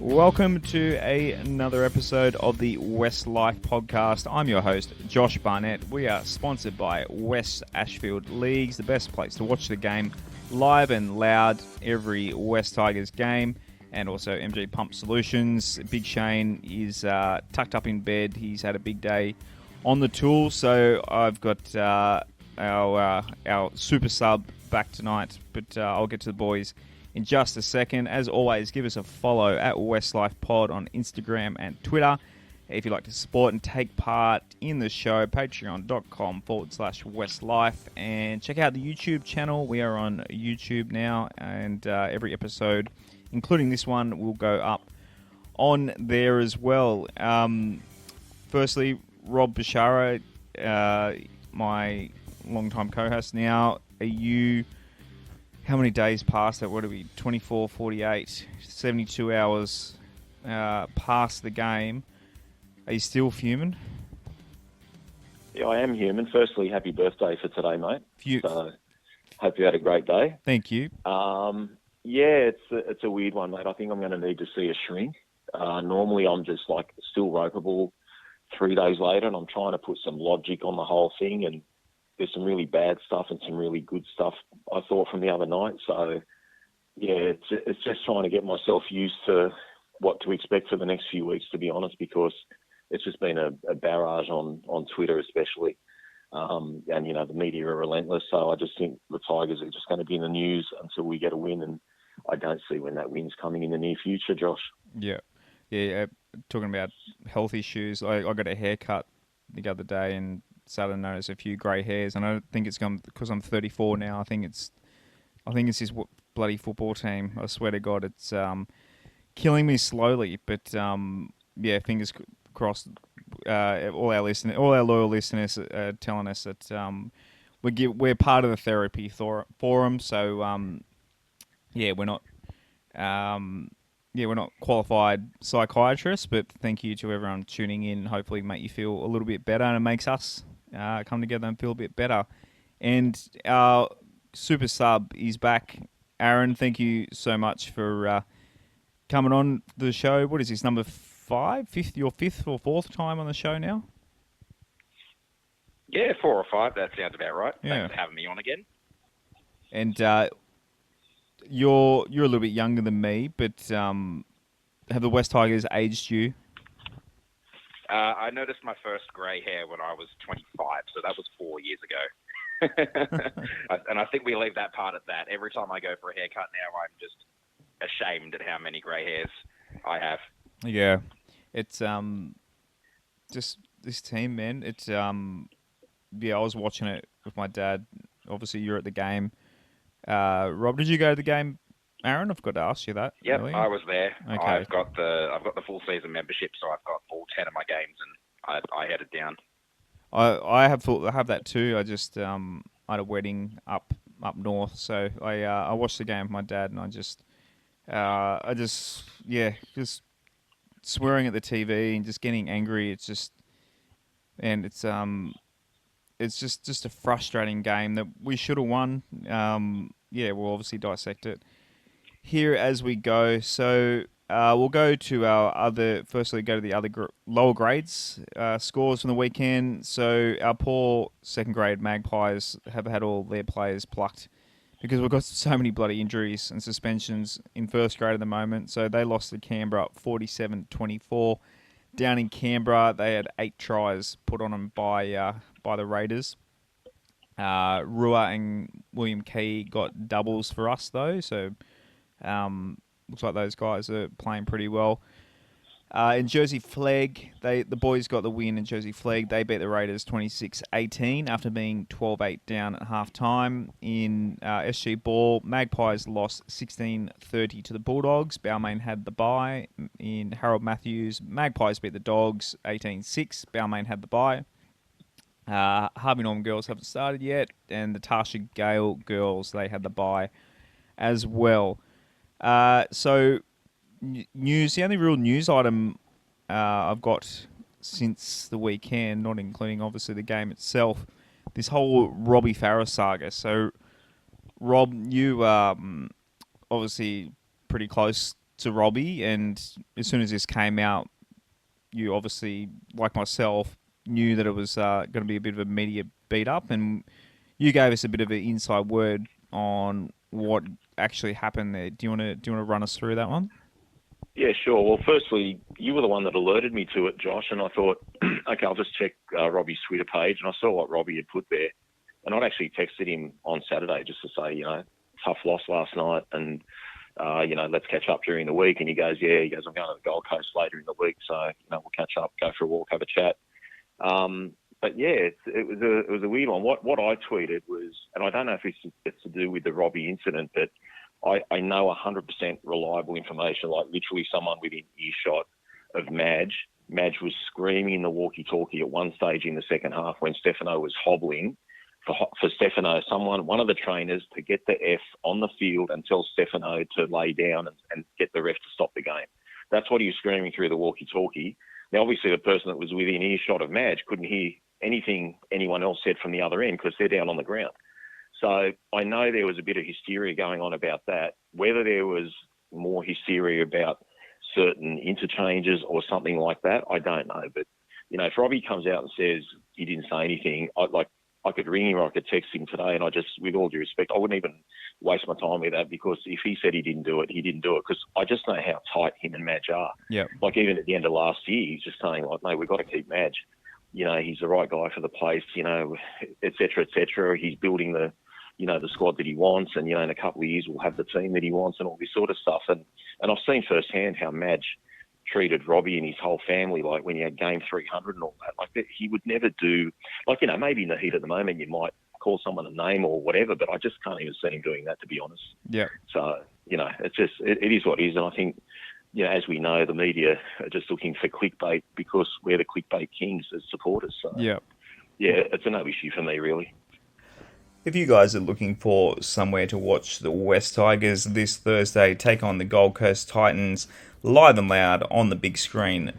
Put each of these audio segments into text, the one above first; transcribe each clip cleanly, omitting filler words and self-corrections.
Welcome to another episode of the WestsLife podcast. I'm your host, Josh Barnett. We are sponsored by Wests Ashfield Leagues, the best place to watch the game live and loud every West Tigers game, and also MG Pump Solutions. Big Shayne is tucked up in bed. He's had a big day on the tool, so I've got our super sub back tonight, but I'll get to the boys in just a second. As always, give us a follow at WestsLife Pod on Instagram and Twitter. If you'd like to support and take part in the show, patreon.com/WestsLife. And check out the YouTube channel. We are on YouTube now, and every episode, including this one, will go up on there as well. Firstly, Rob Bashara, my longtime co-host now. Are you... How many days past that? What are we? 24, 48, 72 hours past the game. Are you still fuming? Yeah, I am human. Firstly, happy birthday for today, mate. So, hope you had a great day. Thank you. Yeah, it's a weird one, mate. I think I'm going to need to see a shrink. Normally, I'm just like still ropeable 3 days later, and I'm trying to put some logic on the whole thing, and there's some really bad stuff and some really good stuff I thought from the other night. So, yeah, it's just trying to get myself used to what to expect for the next few weeks, to be honest, because it's just been a barrage on Twitter especially. And, you know, the media are relentless. So I just think the Tigers are just going to be in the news until we get a win. And I don't see when that win's coming in the near future, Josh. Yeah. Talking about health issues, I got a haircut the other day and started to notice a few grey hairs, and I don't think it's gone because I'm 34 now. I think it's this bloody football team. I swear to God, it's killing me slowly. But yeah, fingers crossed. All our loyal listeners are telling us that we're part of the therapy forum. So yeah, we're not qualified psychiatrists, but thank you to everyone tuning in. Hopefully, make you feel a little bit better, and it makes us come together and feel a bit better. And our super sub is back. Aaron, thank you so much for coming on the show. What is this, number 5? Your fifth or fourth time on the show now? Yeah, 4 or 5. That sounds about right. Yeah. Thanks for having me on again. And you're a little bit younger than me, but have the West Tigers aged you? I noticed my first grey hair when I was 25, so that was 4 years ago. And I think we leave that part at that. Every time I go for a haircut now, I'm just ashamed at how many grey hairs I have. Yeah, it's just this team, man. It's I was watching it with my dad. Obviously, you're at the game. Rob, did you go to the game? Aaron, I've got to ask you that. Yep, really. I was there. Okay. I've got the full season membership, so I've got all 10 of my games, and I headed down. I have that too. I just I had a wedding up north, so I watched the game with my dad, and I just swearing at the TV and just getting angry. It's just a frustrating game that we should have won. We'll obviously dissect it here as we go. So we'll go to firstly go to the other lower grades scores from the weekend. So our poor second grade Magpies have had all their players plucked because we've got so many bloody injuries and suspensions in first grade at the moment. So they lost to Canberra 47-24. Down in Canberra, they had 8 tries put on them by the Raiders. Rua and William Key got doubles for us, though, so looks like those guys are playing pretty well. In Jersey Flegg, the boys got the win in Jersey Flegg. They beat the Raiders 26-18 after being 12-8 down at half-time. In SG Ball, Magpies lost 16-30 to the Bulldogs. Balmain had the bye. In Harold Matthews, Magpies beat the Dogs 18-6. Balmain had the bye. Harvey Norman girls haven't started yet, and the Tarsha Gale girls, they had the bye as well. So news, the only real news item I've got since the weekend, not including obviously the game itself, this whole Robbie Farah saga. So Rob, you obviously pretty close to Robbie, and as soon as this came out, you obviously, like myself, knew that it was going to be a bit of a media beat up, and you gave us a bit of an inside word on what actually happened there. Do you want to run us through that one? Yeah, sure. Well, firstly, you were the one that alerted me to it, Josh, and I thought, okay, I'll just check Robbie's Twitter page, and I saw what Robbie had put there, and I'd actually texted him on Saturday just to say, tough loss last night, and let's catch up during the week. And he goes, I'm going to the Gold Coast later in the week, so we'll catch up, go for a walk, have a chat. But yeah, it was a weird one. What I tweeted was, and I don't know if it's to do with the Robbie incident, but I know 100% reliable information, like literally someone within earshot of Madge. Madge was screaming in the walkie-talkie at one stage in the second half when Stefano was hobbling for Stefano, one of the trainers, to get the F on the field and tell Stefano to lay down and get the ref to stop the game. That's what he was screaming through the walkie-talkie. Now, obviously, the person that was within earshot of Madge couldn't hear anything anyone else said from the other end because they're down on the ground. So I know there was a bit of hysteria going on about that. Whether there was more hysteria about certain interchanges or something like that, I don't know. But, if Robbie comes out and says he didn't say anything, I could ring him or I could text him today, and I just, with all due respect, I wouldn't even waste my time with that, because if he said he didn't do it, he didn't do it, because I just know how tight him and Madge are. Yeah. Like even at the end of last year, he's just saying, like, mate, we've got to keep Madge. He's the right guy for the place, et cetera, et cetera. He's building the squad that he wants, and, in a couple of years we'll have the team that he wants and all this sort of stuff. And I've seen firsthand how Madge treated Robbie and his whole family, like when he had game 300 and all that. Like that, he would never do, maybe in the heat of the moment you might call someone a name or whatever, but I just can't even see him doing that, to be honest. Yeah. So, it's just, it is what it is. And I think, as we know, the media are just looking for clickbait because we're the clickbait kings as supporters. So, yeah, it's a no issue for me, really. If you guys are looking for somewhere to watch the West Tigers this Thursday take on the Gold Coast Titans live and loud on the big screen,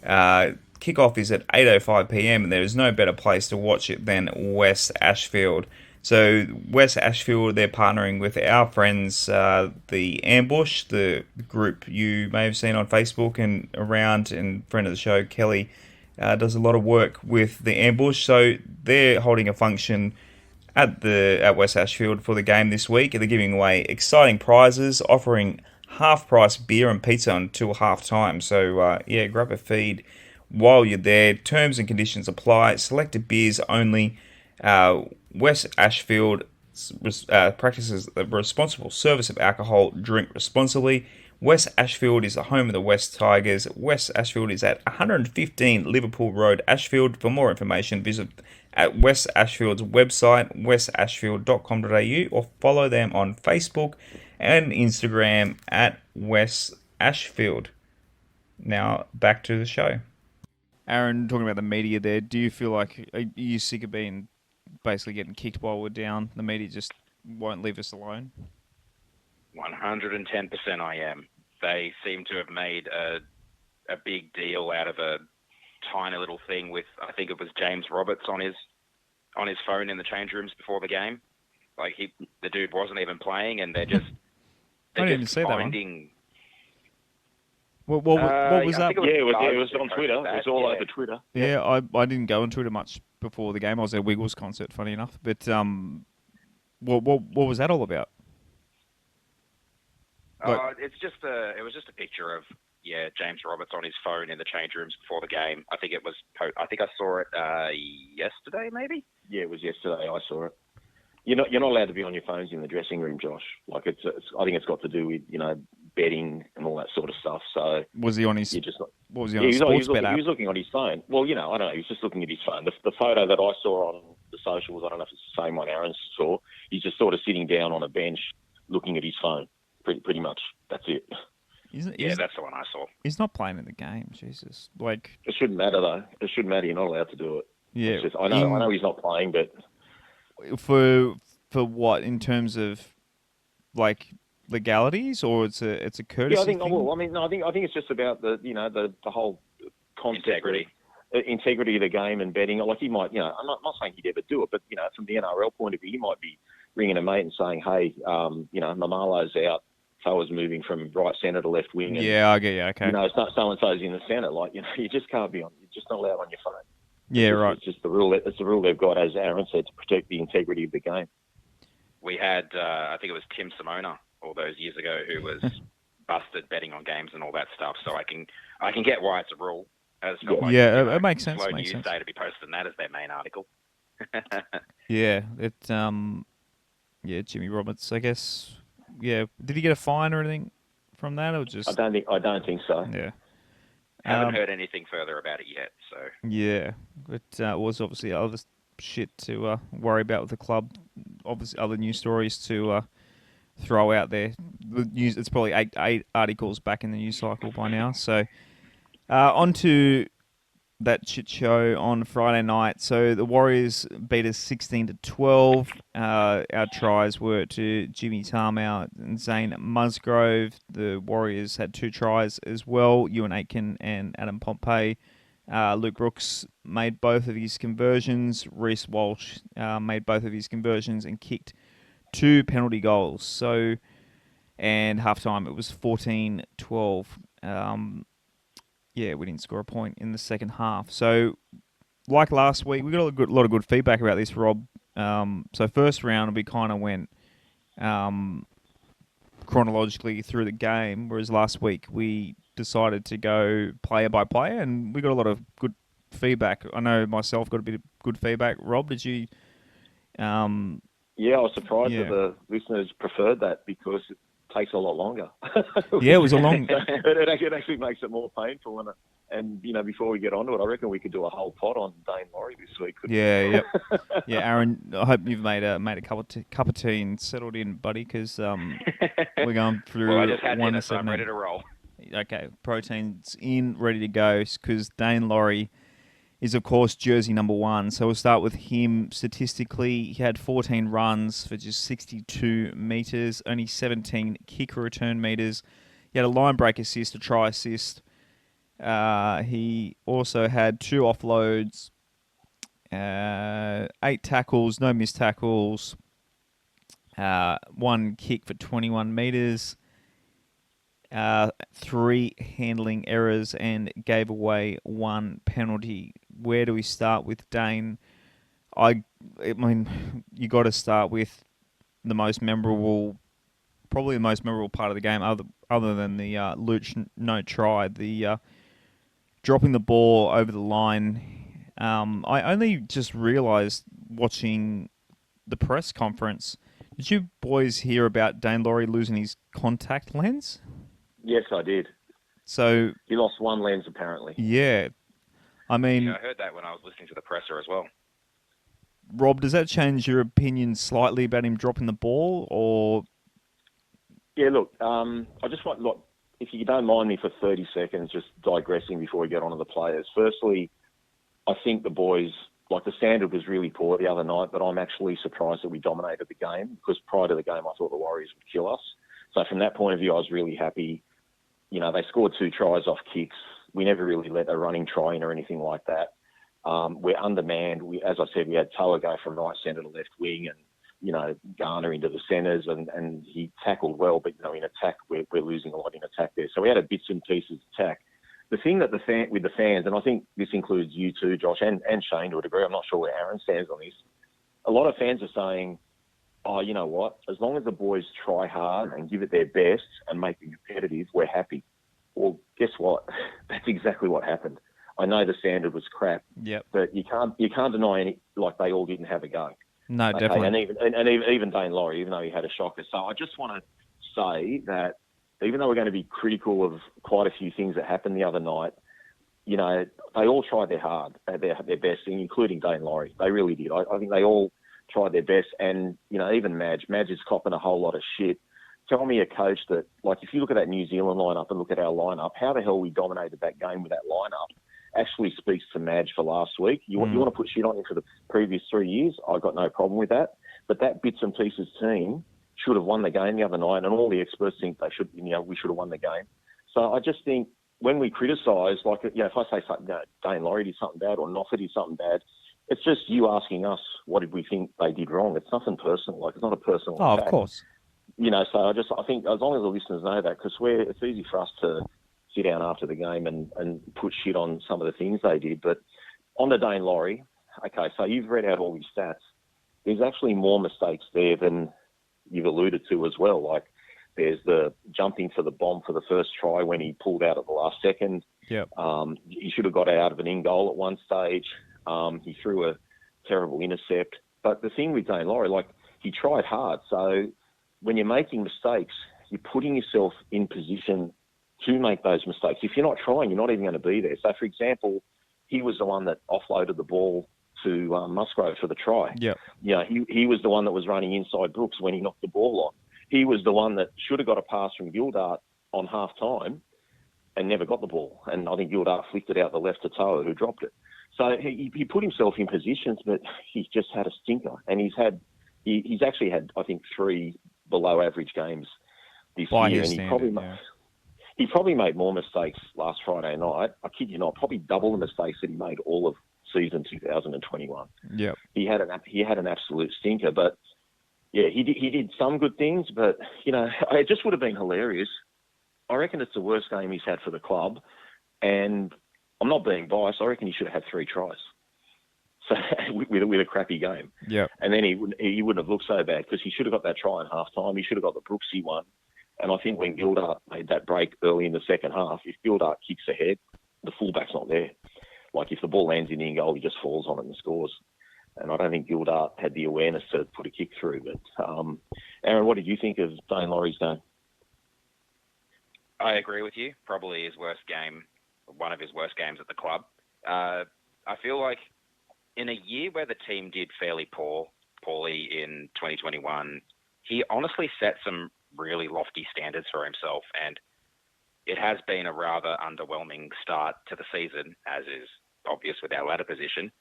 kickoff is at 8:05 p.m. and there is no better place to watch it than Wests Ashfield. So Wests Ashfield, they're partnering with our friends, the Ambush, the group you may have seen on Facebook and around, and friend of the show, Kelly, does a lot of work with the Ambush. So they're holding a function at Wests Ashfield for the game this week. They're giving away exciting prizes, offering half-price beer and pizza until half-time. So, grab a feed while you're there. Terms and conditions apply. Selected beers only. Wests Ashfield practices the responsible service of alcohol. Drink responsibly. Wests Ashfield is the home of the Wests Tigers. Wests Ashfield is at 115 Liverpool Road, Ashfield. For more information, visit at Wests Ashfield's website, westashfield.com.au, or follow them on Facebook and Instagram at Wests Ashfield. Now, back to the show. Aaron, talking about the media there, do you feel like, are you sick of being basically getting kicked while we're down? The media just won't leave us alone? 110% I am. They seem to have made a big deal out of a tiny little thing with, I think it was James Roberts on his phone in the change rooms before the game. Like the dude wasn't even playing, and I didn't even see that one. What was that? It was on Twitter. It was all over Twitter. Yeah, I didn't go on Twitter much before the game. I was at a Wiggles concert, funny enough. But what was that all about? It was just a picture of James Roberts on his phone in the change rooms before the game. I think I saw it yesterday, maybe. Yeah, it was yesterday. I saw it. You're not allowed to be on your phones in the dressing room, Josh. Like I think it's got to do with betting and all that sort of stuff. So was he on his? What was he on? He was looking on his phone. Well, I don't know. He was just looking at his phone. The photo that I saw on the socials, I don't know if it's the same one Aaron saw. He's just sort of sitting down on a bench, looking at his phone. Pretty much. That's it. That's the one I saw. He's not playing in the game. Jesus, it shouldn't matter though. It shouldn't matter. You're not allowed to do it. Yeah, I know he's not playing, but for what, in terms of legalities, or it's a courtesy? Yeah, I think. thing? Well, I think it's just about the whole concept integrity of the game and betting. Like he might, I'm not saying he'd ever do it, but from the NRL point of view, he might be ringing a mate and saying, hey, Mamalo's out Tower's moving from right centre to left wing. And, Yeah, I get you. Okay. You know, so-and-so's in the centre. Like, you know, you just can't be on. You're just not allowed on your phone. Yeah, right. It's just the rule. It's the rule they've got, as Aaron said, to protect the integrity of the game. We had, I think it was Tim Simona all those years ago, who was busted betting on games and all that stuff. So I can get why it's a rule. It makes sense. Slow Makes news sense. day to be posting that as their main article. Yeah, Jimmy Roberts, I guess. Yeah, did he get a fine or anything from that, or just? I don't think so. Yeah. Haven't heard anything further about it yet. So. Yeah, it was obviously other shit to worry about with the club. Obviously, other news stories to throw out there. The news. It's probably eight articles back in the news cycle by now. So on to that shit show on Friday night. So the Warriors beat us 16-12. Our tries were to Jimmy Tarma and Zane Musgrove. The Warriors had 2 tries as well. Ewan Aitken and Adam Pompey. Luke Brooks made both of his conversions. Reece Walsh made both of his conversions and kicked 2 penalty goals. So, and halftime it was 14-12. Yeah, we didn't score a point in the second half. So, like last week, we got a lot of good feedback about this, Rob. So first round, we kind of went chronologically through the game, whereas last week we decided to go player by player, and we got a lot of good feedback. I know myself got a bit of good feedback. Rob, did you? Yeah, I was surprised that the listeners preferred that because it takes a lot longer. Yeah, it was a long. It actually makes it more painful, and you know, before we get onto it, I reckon we could do a whole pod on Dain Laurie this week. Yeah. Aaron, I hope you've made a cup of tea and settled in, buddy, because we're going through. Well, I just had 1 dinner, to so I'm 17. ready to roll. Okay, protein's in, ready to go, because Dain Laurie is, of course, jersey number 1. So we'll start with him. Statistically, he had 14 runs for just 62 metres, only 17 kick return metres. He had a line break assist, a try assist. He also had 2 offloads, 8 tackles, no missed tackles, 1 kick for 21 metres, 3 handling errors, and gave away 1 penalty. Where do we start with Dain? I mean, you got to start with the most memorable, probably the most memorable part of the game, other than the Luch no try, the dropping the ball over the line. I only just realised watching the press conference. Did you boys hear about Dain Laurie losing his contact lens? Yes, I did. So he lost 1 lens apparently. Yeah, I mean, I heard that when I was listening to the presser as well. Rob, does that change your opinion slightly about him dropping the ball, or? Yeah, look, I just want, look, if you don't mind me for 30 seconds, just digressing before we get on to the players. Firstly, I think the boys, like the standard was really poor the other night, but I'm actually surprised that we dominated the game, because prior to the game, I thought the Warriors would kill us. So from that point of view, I was really happy. You know, they scored 2 tries off kicks. We never really let a running try in or anything like that. We're undermanned. As I said, we had Tower go from right centre to left wing, and you know, Garner into the centres, and he tackled well. But you know, in attack, we're losing a lot in attack there. So we had a bits and pieces attack. The thing that with the fans, and I think this includes you too, Josh, and Shayne to a degree. I'm not sure where Aaron stands on this. A lot of fans are saying, "Oh, you know what? As long as the boys try hard and give it their best and make it competitive, we're happy." Well, guess what? That's exactly what happened. I know the standard was crap, but you can't deny they all didn't have a go. No, okay? Definitely. And even Dain Laurie, even though he had a shocker. So I just want to say that even though we're going to be critical of quite a few things that happened the other night, you know, they all tried their best, including Dain Laurie. They really did. I think they all tried their best, and you know, even Madge is copping a whole lot of shit. Tell me a coach that, like, if you look at that New Zealand lineup and look at our lineup, how the hell we dominated that game with that lineup actually speaks to Madge for last week. You want to put shit on him for the previous 3 years? I got no problem with that. But that bits and pieces team should have won the game the other night, and all the experts think we should have won the game. So I just think when we criticise, like, you know, if I say something, Dain Laurie did something bad or Noffert did something bad, it's just you asking us what did we think they did wrong. It's nothing personal. Like, it's not a personal attack. Of course. So I think as long as the listeners know that, because it's easy for us to sit down after the game and put shit on some of the things they did. But on to Dain Laurie, okay, so you've read out all his stats. There's actually more mistakes there than you've alluded to as well. Like there's the jumping for the bomb for the first try when he pulled out at the last second. Yep. He should have got out of an in goal at one stage. He threw a terrible intercept. But the thing with Dain Laurie, like he tried hard. So when you're making mistakes, you're putting yourself in position to make those mistakes. If you're not trying, you're not even going to be there. So, for example, he was the one that offloaded the ball to Musgrove for the try. Yep. He was the one that was running inside Brooks when he knocked the ball on. He was the one that should have got a pass from Gildart on half-time and never got the ball. And I think Gildart flicked it out the left to Tower, who dropped it. So he put himself in positions, but he's just had a stinker. And he's actually had, I think, 3 below-average games this By year. his And standard, he probably made more mistakes last Friday night. I kid you not, probably double the mistakes that he made all of season 2021. Yep. He had an absolute stinker, but yeah, he did some good things, but it just would have been hilarious. I reckon it's the worst game he's had for the club, and I'm not being biased. I reckon he should have had 3 tries. So with a crappy game. Yep. And then he wouldn't have looked so bad because he should have got that try in half time. He should have got the Brooksy one. And I think when Gildart made that break early in the second half, if Gildart kicks ahead, the fullback's not there. Like if the ball lands in the in goal, he just falls on it and scores. And I don't think Gildart had the awareness to put a kick through. But Aaron, what did you think of Dain Laurie's game? I agree with you. Probably his worst game, one of his worst games at the club. I feel like in a year where the team did fairly poorly in 2021, he honestly set some really lofty standards for himself, and it has been a rather underwhelming start to the season, as is obvious with our ladder position.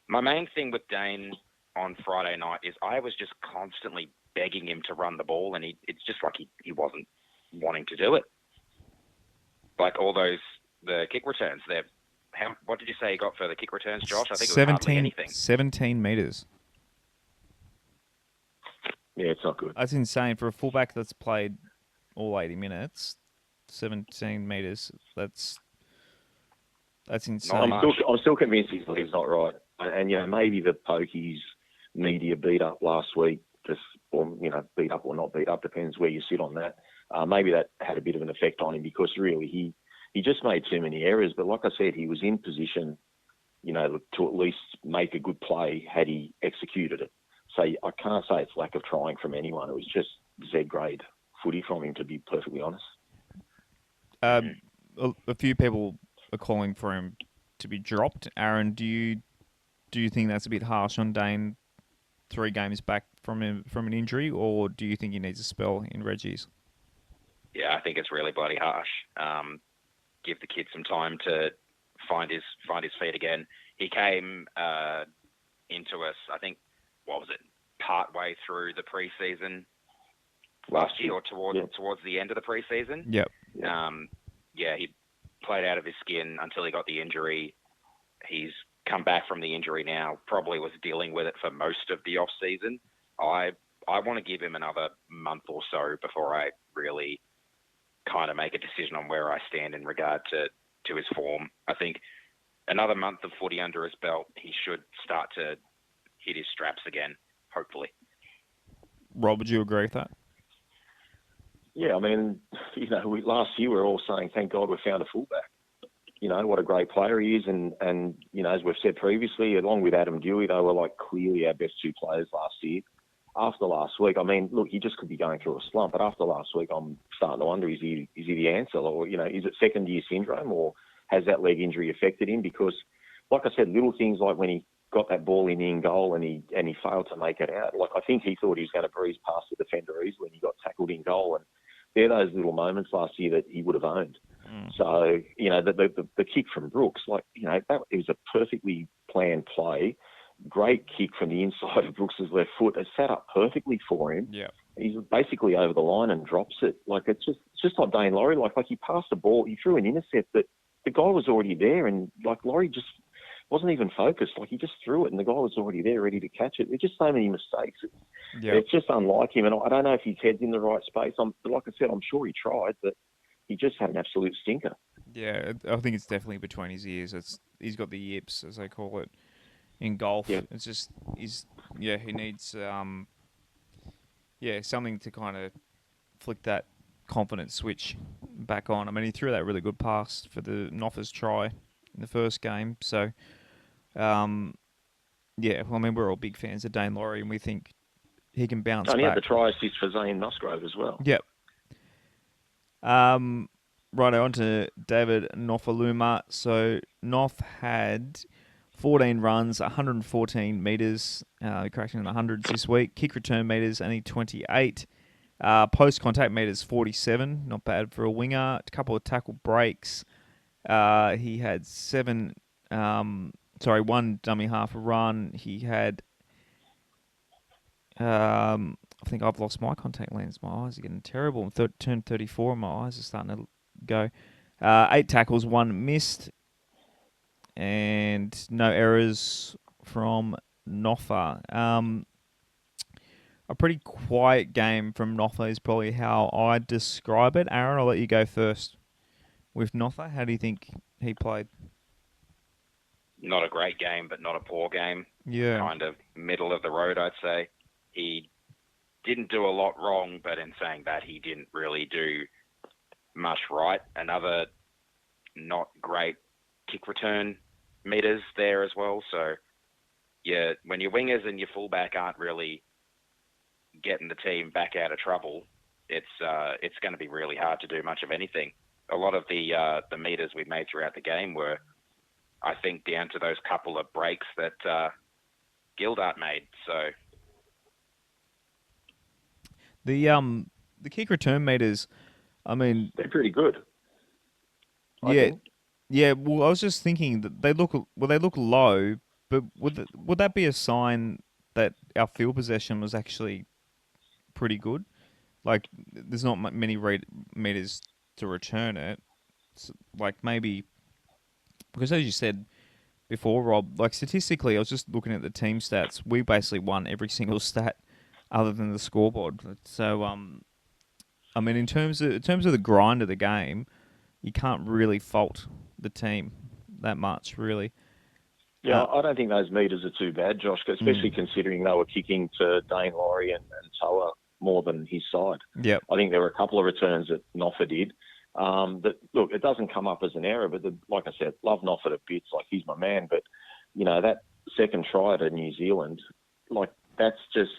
My main thing with Dain on Friday night is I was just constantly begging him to run the ball, and it's just like he wasn't wanting to do it. Like all the kick returns, what did you say he got for the kick returns, Josh? I think it was hardly anything. 17 metres. Yeah, it's not good. That's insane. For a fullback that's played all 80 minutes, 17 metres, that's insane. I'm still convinced he's not right. And, maybe the Pokies media beat up last week, beat up or not beat up, depends where you sit on that. Maybe that had a bit of an effect on him because really he just made too many errors. But like I said, he was in position, to at least make a good play had he executed it. So I can't say it's lack of trying from anyone. It was just Z-grade footy from him, to be perfectly honest. A few people are calling for him to be dropped. Aaron, do you think that's a bit harsh on Dain 3 games back from an injury, or do you think he needs a spell in Reggie's? Yeah, I think it's really bloody harsh. Give the kid some time to find his feet again. He came into us, I think, what was it, part way through the preseason last year or towards the end of the preseason. Yep. He played out of his skin until he got the injury. He's come back from the injury now, probably was dealing with it for most of the off-season. I want to give him another month or so before I really kind of make a decision on where I stand in regard to his form. I think another month of footy under his belt, he should start to hit his straps again, hopefully. Rob, would you agree with that? Yeah, I mean, last year we were all saying, thank God we found a fullback. What a great player he is. And as we've said previously, along with Adam Dewey, they were like clearly our best 2 players last year. After last week, I mean, look, he just could be going through a slump. But after last week, I'm starting to wonder, is he the answer? Or, is it second-year syndrome, or has that leg injury affected him? Because, like I said, little things like when he got that ball in goal and he failed to make it out. Like, I think he thought he was going to breeze past the defender easily when he got tackled in goal. And they're those little moments last year that he would have owned. So, the kick from Brooks, it was a perfectly planned play. Great kick from the inside of Brooks's left foot. It set up perfectly for him. Yeah. He's basically over the line and drops it. It's just like Dain Laurie. Like he passed the ball, he threw an intercept, but the guy was already there, and Laurie just wasn't even focused. Like, he just threw it, and the guy was already there, ready to catch it. There's just so many mistakes. Yeah. It's just unlike him, and I don't know if his head's in the right space. Like I said, I'm sure he tried, but he just had an absolute stinker. Yeah, I think it's definitely between his ears. He's got the yips, as they call it in golf. Yeah. It's just he needs something to kind of flick that confidence switch back on. I mean, he threw that really good pass for the Noffa's try in the first game. So, I mean, we're all big fans of Dain Laurie, and we think he can bounce And he back. had the try assist for Zane Musgrove as well. Yep. Right on to David Norfoluma. So Nof had 14 runs, 114 metres, cracking in the hundreds this week. Kick return metres only 28. Post contact metres 47, not bad for a winger. A couple of tackle breaks. He had one dummy half a run. He had I think I've lost my contact lens. My eyes are getting terrible. I'm turned 34 and my eyes are starting to go. 8 tackles, 1 missed, and no errors from Noffa. A pretty quiet game from Noffa is probably how I'd describe it. Aaron, I'll let you go first. With Noffa, how do you think he played? Not a great game, but not a poor game. Yeah. Kind of middle of the road, I'd say. He didn't do a lot wrong, but in saying that, he didn't really do much right. Another not great kick return meters there as well. So, yeah, when your wingers and your fullback aren't really getting the team back out of trouble, it's going to be really hard to do much of anything. A lot of the meters we made throughout the game were, I think, down to those couple of breaks that Gildart made. So the kick return meters, I mean, They're pretty good. I yeah, think. yeah. Well, I was just thinking that they look low, but would that be a sign that our field possession was actually pretty good? Like, there's not many meters to return it. Like, maybe because, as you said before, Rob, like, statistically, I was just looking at the team stats. We basically won every single stat other than the scoreboard. So, I mean, in terms of the grind of the game, you can't really fault the team that much, really. Yeah, I don't think those meters are too bad, Josh, especially considering they were kicking to Dain Laurie and Toa more than his side. Yep. I think there were a couple of returns that Noffa did. Look, it doesn't come up as an error, but like I said, love Noffa to bits. Like, he's my man. But, that second try to New Zealand, like, that's just,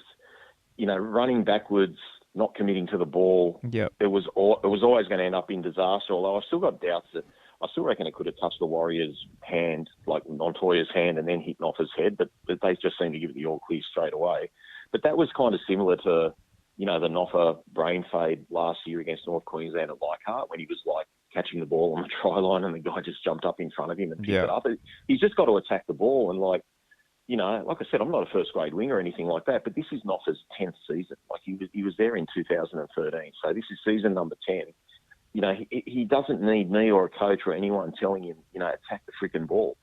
running backwards, not committing to the ball. Yep. It was always going to end up in disaster, although I've still got doubts that I still reckon it could have touched the Warriors' hand, like Montoya's hand, and then hit Noffa's head, but they just seemed to give it the all clear straight away. But that was kind of similar to, the Noffa brain fade last year against North Queensland at Leichhardt, when he was like catching the ball on the try line and the guy just jumped up in front of him and picked it up. He's just got to attack the ball, and like I said, I'm not a first grade winger or anything like that, but this is Noffa's 10th season. Like, he was there in 2013, so this is season number 10. He doesn't need me or a coach or anyone telling him, attack the freaking ball.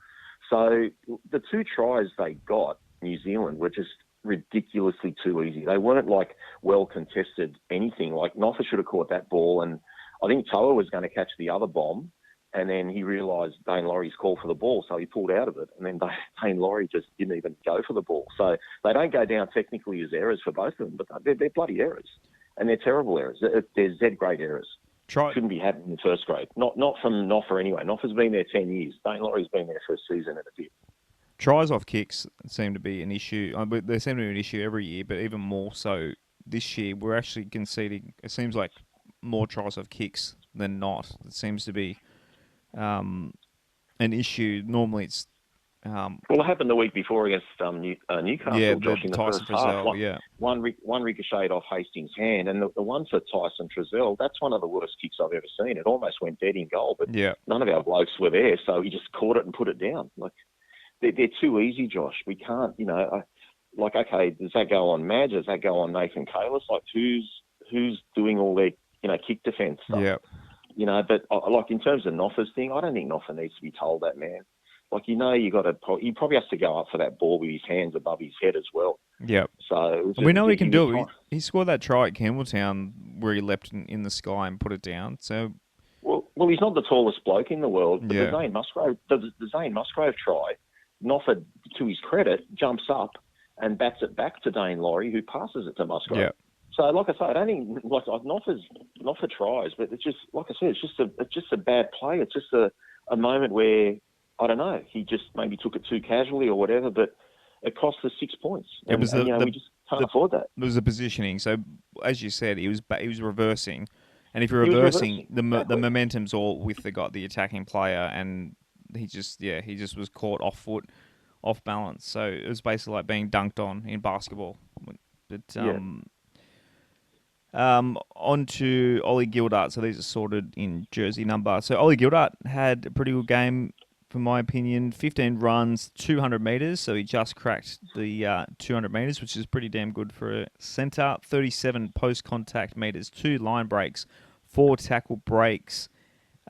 So the 2 tries they got, New Zealand, were just ridiculously too easy. They weren't like well contested anything. Like, Noffa should have caught that ball, and I think Toa was going to catch the other bomb, and then he realised Dain Laurie's call for the ball, so he pulled out of it, and then Dain Laurie just didn't even go for the ball. So they don't go down technically as errors for both of them, but they're bloody errors, and they're terrible errors. They're Z-grade errors. Shouldn't be happening in first grade. Not from Noffa anyway. Noffa's been there 10 years. Dain Laurie's been there for a season and a bit. Tries off kicks seem to be an issue. They seem to be an issue every year, but even more so this year. We're actually conceding, it seems like, more tries off kicks than not. It seems to be an issue. Normally it's... well, it happened the week before against Newcastle, yeah, Josh, in the first half. One ricocheted off Hastings' hand, and the one for Tyson Trezell, that's one of the worst kicks I've ever seen. It almost went dead in goal, but none of our blokes were there, so he just caught it and put it down. Like, they're too easy, Josh. We can't, okay, does that go on Madge? Does that go on Nathan Kalis? Like, who's doing all their, kick defence stuff? Yeah. But like, in terms of Noffa's thing, I don't think Noffa needs to be told that, man. like you got to. He probably has to go up for that ball with his hands above his head as well. Yep. So And we know he can was do it. He scored that try at Campbelltown where he leapt in the sky and put it down. So well, he's not the tallest bloke in the world, but Yeah. the Dain Musgrove try, Nofford, to his credit, jumps up and bats it back to Dain Laurie, who passes it to Musgrove. Yeah. So, like I say, I don't think Nofford tries, but it's just like I said, it's just a bad play. It's just a moment where I don't know, he just maybe took it too casually or whatever, but it cost us 6 points, and we just can't afford that. It was the positioning. So as you said, he was reversing, and if you're He was reversing, reversing, the exactly. momentum's all with the attacking player, and he just was caught off foot, off balance. So it was basically like being dunked on in basketball. But Yeah. On to Olly Gildart. So these are sorted in jersey number. So Olly Gildart had a pretty good game, for my opinion. 15 runs, 200 metres. So he just cracked the 200 metres, which is pretty damn good for a centre. 37 post-contact metres, 2 line breaks, 4 tackle breaks.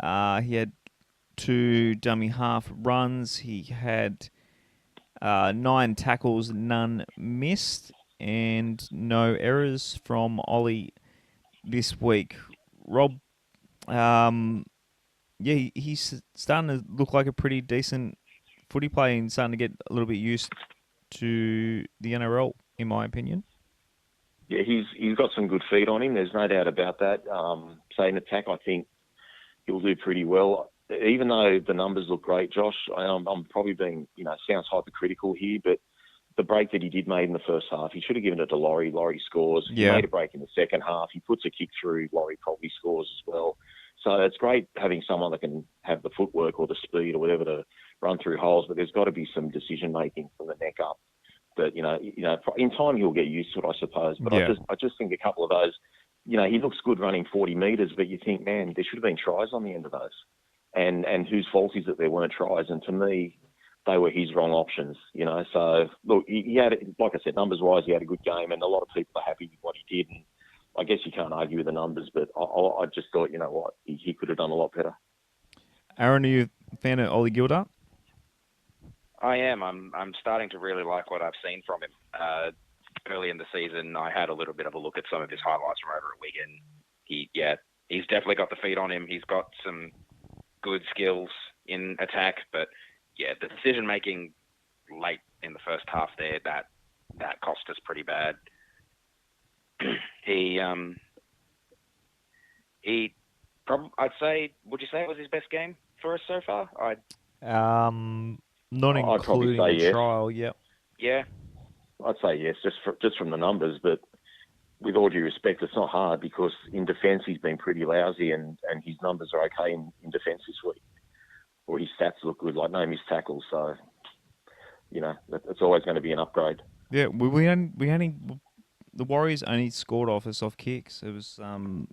He had 2 dummy half runs. He had 9 tackles, none missed, and no errors from Ollie this week. Rob, he's starting to look like a pretty decent footy player and starting to get a little bit used to the NRL, in my opinion. Yeah, he's got some good feet on him. There's no doubt about that. Say in attack, I think he'll do pretty well. Even though the numbers look great, Josh, I'm probably being, sounds hypercritical here, but the break that he did make in the first half, he should have given it to Laurie. Laurie scores. Yeah. He made a break in the second half. He puts a kick through. Laurie probably scores as well. So it's great having someone that can have the footwork or the speed or whatever to run through holes, but there's got to be some decision making from the neck up. That in time he'll get used to it, I suppose. But Yeah. I just think a couple of those, he looks good running 40 metres, but you think, man, there should have been tries on the end of those. And whose fault is it there weren't tries? And to me, they were his wrong options, So, look, he had, like I said, numbers-wise, he had a good game, and a lot of people are happy with what he did. And I guess you can't argue with the numbers, but I just thought, you know what, he could have done a lot better. Aaron, are you a fan of Olly Gildart? I am. I'm starting to really like what I've seen from him. Early in the season, I had a little bit of a look at some of his highlights from over at Wigan. He's definitely got the feet on him. He's got some good skills in attack, but the decision making late in the first half there that cost us pretty bad. I'd say, would you say it was his best game for us so far? Not I'd probably including say the yes. trial. Yep. Yeah. I'd say yes, just from the numbers, but with all due respect, it's not hard because in defence he's been pretty lousy and his numbers are okay in defence this week. Or his stats look good, like no missed tackles, so, it's always going to be an upgrade. Yeah, we only the Warriors only scored off us off kicks. It was I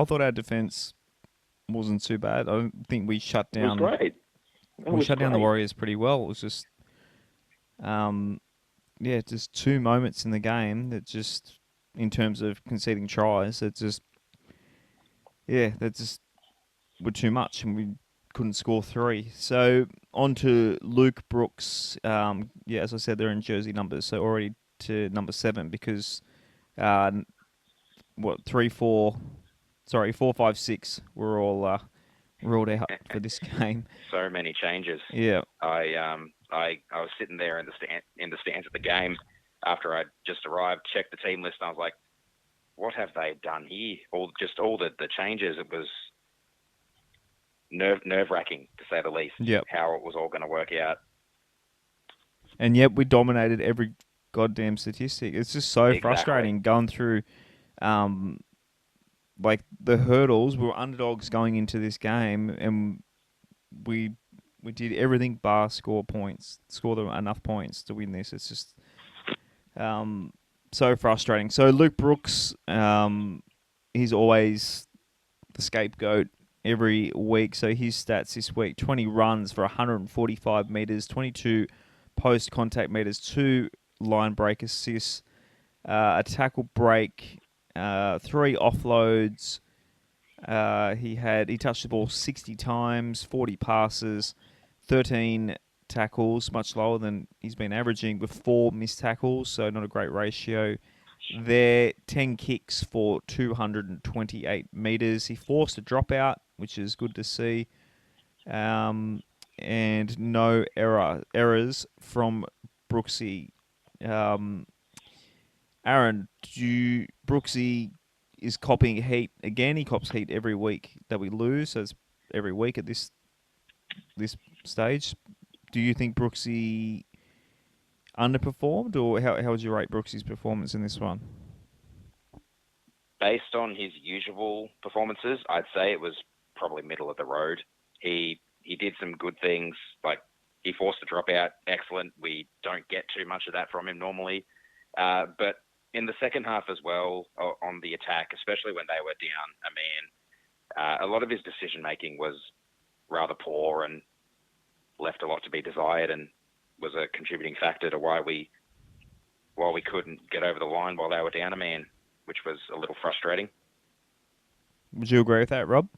thought our defence wasn't too bad. I don't think we shut down. It was great. We shut down the Warriors pretty well. It was just just 2 moments in the game that just, in terms of conceding tries, that just were too much, and we couldn't score 3. So on to Luke Brooks. As I said, they're in jersey numbers, so already to number 7 because 4, 5, 6 were all ruled out for this game. So many changes. Yeah. I was sitting there in the stands at the game after I just arrived, checked the team list, and I was like, what have they done here? All the changes. It was nerve-wracking, to say the least, how it was all going to work out. And yet we dominated every goddamn statistic. It's just so frustrating going through like the hurdles. We were underdogs going into this game, and we did everything bar score enough points to win this. It's just so frustrating. So Luke Brooks, he's always the scapegoat every week. So his stats this week: 20 runs for 145 metres, 22 post-contact metres, 2 line break assists, a tackle break, 3 offloads. He touched the ball 60 times, 40 passes, 13 tackles, much lower than he's been averaging, with 4 missed tackles, so not a great ratio. There, 10 kicks for 228 metres. He forced a dropout, which is good to see. And no errors from Brooksy. Aaron, Brooksy is copying heat again. He cops heat every week that we lose, so it's every week at this stage. Do you think Brooksy underperformed, or how would you rate Brooksy's performance in this one? Based on his usual performances, I'd say it was probably middle of the road. He did some good things, like he forced a dropout, excellent. We don't get too much of that from him normally. But in the second half as well, on the attack, especially when they were down a man, a lot of his decision-making was rather poor and left a lot to be desired, and was a contributing factor to why we couldn't get over the line while they were down a man, which was a little frustrating. Would you agree with that, Rob?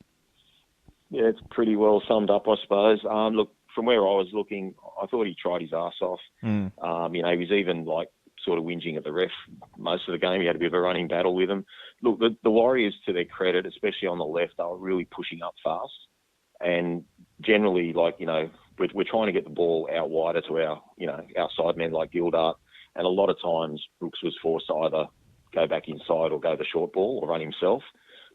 Yeah, it's pretty well summed up, I suppose. Look, from where I was looking, I thought he tried his arse off. He was even sort of whinging at the ref most of the game. He had a bit of a running battle with him. Look, the Warriors, to their credit, especially on the left, they were really pushing up fast. And generally, we're trying to get the ball out wider to our side men like Gildart. And a lot of times Brooks was forced to either go back inside or go the short ball or run himself.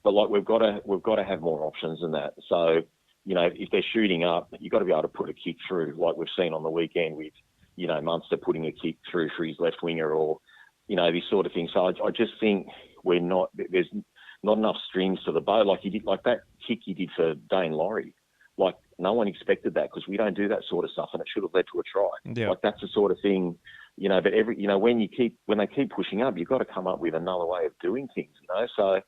But we've got to have more options than that. So, if they're shooting up, you've got to be able to put a kick through, like we've seen on the weekend with, Munster putting a kick through for his left winger, or, this sort of thing. So I just think there's not enough strings to the bow. Like he did, like that kick he did for Dain Laurie. Like no one expected that, because we don't do that sort of stuff, and it should have led to a try. Yeah. Like that's the sort of thing, but when they keep pushing up, you've got to come up with another way of doing things, So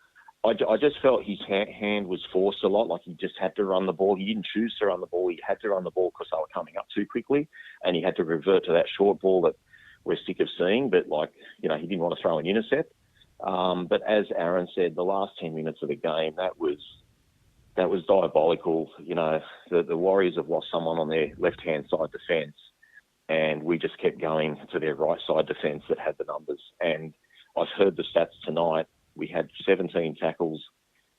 I just felt his hand was forced a lot. Like he just had to run the ball. He didn't choose to run the ball. He had to run the ball because they were coming up too quickly, and he had to revert to that short ball that we're sick of seeing. But he didn't want to throw an intercept. But as Aaron said, the last 10 minutes of the game, that was diabolical. The Warriors have lost someone on their left-hand side defence, and we just kept going to their right side defence that had the numbers. And I've heard the stats tonight. We had 17 tackles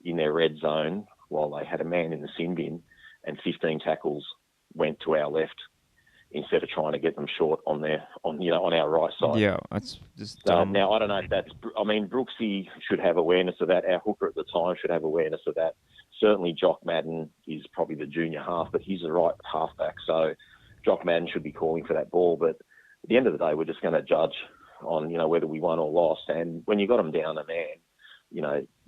in their red zone while they had a man in the sin bin, and 15 tackles went to our left instead of trying to get them short on our right side. Yeah, that's just dumb. Now, I don't know if Brooksy should have awareness of that. Our hooker at the time should have awareness of that. Certainly Jock Madden is probably the junior half, but he's the right halfback. So Jock Madden should be calling for that ball. But at the end of the day, we're just going to judge on, whether we won or lost. And when you got them down a man,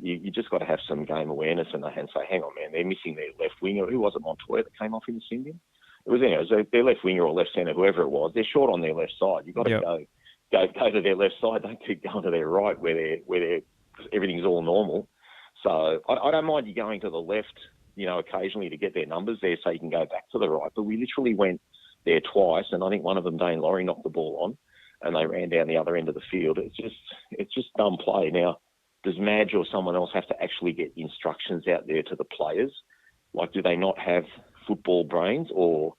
you just got to have some game awareness and say, hang on, man, they're missing their left winger. Who was it, Montoya, that came off in the sin bin? It was their left winger or left centre, whoever it was. They're short on their left side. You've got to go to their left side. Don't keep going to their right where everything's all normal. So I don't mind you going to the left, occasionally to get their numbers there so you can go back to the right. But we literally went there twice, and I think one of them, Dain Laurie, knocked the ball on, and they ran down the other end of the field. It's just dumb play. Now, does Madge or someone else have to actually get instructions out there to the players? Like, do they not have football brains, or,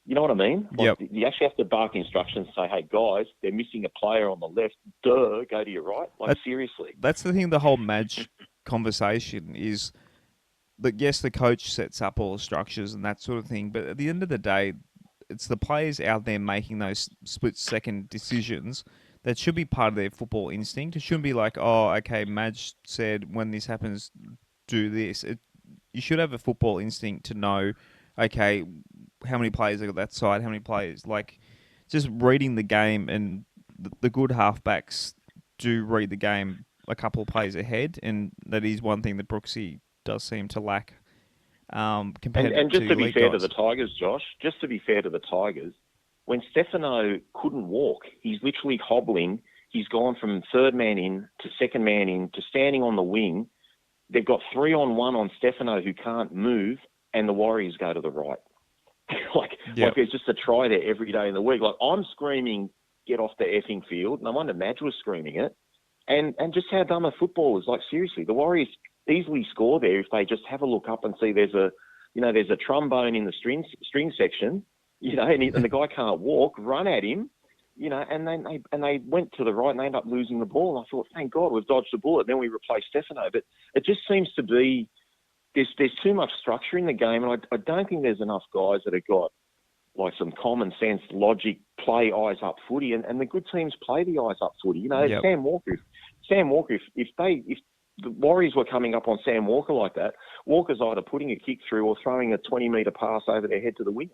you know what I mean? Like, you actually have to bark instructions and say, hey, guys, they're missing a player on the left. Go to your right. Seriously. That's the thing, the whole Madge conversation is that, yes, the coach sets up all the structures and that sort of thing, but at the end of the day, it's the players out there making those split-second decisions that should be part of their football instinct. It shouldn't be like, oh, okay, Madge said when this happens, do this. You should have a football instinct to know, okay, how many players are on that side, how many players. Like, just reading the game, and the good halfbacks do read the game a couple of plays ahead, and that is one thing that Brooksy does seem to lack. Compared and just to be fair guys. to the Tigers, Josh, when Stefano couldn't walk, he's literally hobbling. He's gone from third man in to second man in to standing on the wing. They've got 3-on-1 on Stefano who can't move, and the Warriors go to the right. like there's just a try there every day in the week. Like, I'm screaming, get off the effing field. No wonder Madge was screaming it. And just how dumb a football is. Like, seriously, the Warriors easily score there if they just have a look up and see there's a trombone in the string section, you know, and the guy can't walk, run at him, you know, and then they went to the right and they ended up losing the ball. And I thought, thank God we've dodged the bullet. Then we replaced Stefano. But it just seems to be there's too much structure in the game, and I don't think there's enough guys that have got like some common sense, logic, play eyes up footy, and the good teams play the eyes up footy. You know, Yep. Sam Walker, if the Warriors were coming up on Sam Walker like that, Walker's either putting a kick through or throwing a 20-metre pass over their head to the winger.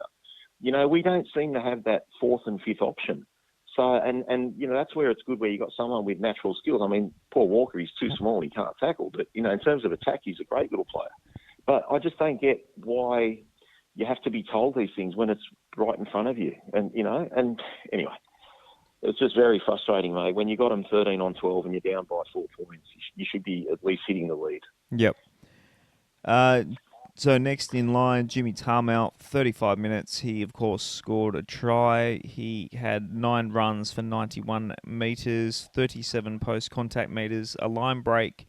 You know, we don't seem to have that fourth and fifth option. So, and you know, that's where it's good where you got someone with natural skills. I mean, poor Walker, he's too small, he can't tackle. But, you know, in terms of attack, he's a great little player. But I just don't get why you have to be told these things when it's right in front of you. And, you know, and anyway, it's just very frustrating, mate. When you got them 13 on 12 and you're down by 4 points, you should be at least hitting the lead. Yep. So next in line, Jimmy Tarma, 35 minutes. He, of course, scored a try. He had 9 runs for 91 metres, 37 post-contact metres, a line break.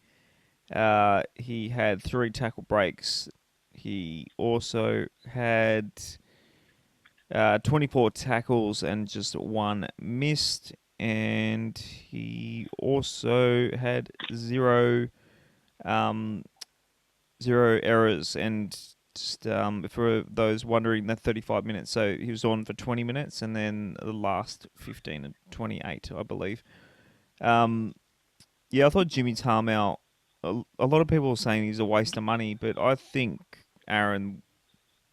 He had 3 tackle breaks. He also had 24 tackles and just 1 missed. And he also had 0 errors. And just for those wondering, that 35 minutes. So he was on for 20 minutes and then the last 15 and 28, I believe. Yeah, I thought Jimmy Tarmow, a lot of people are saying he's a waste of money, but I think, Aaron,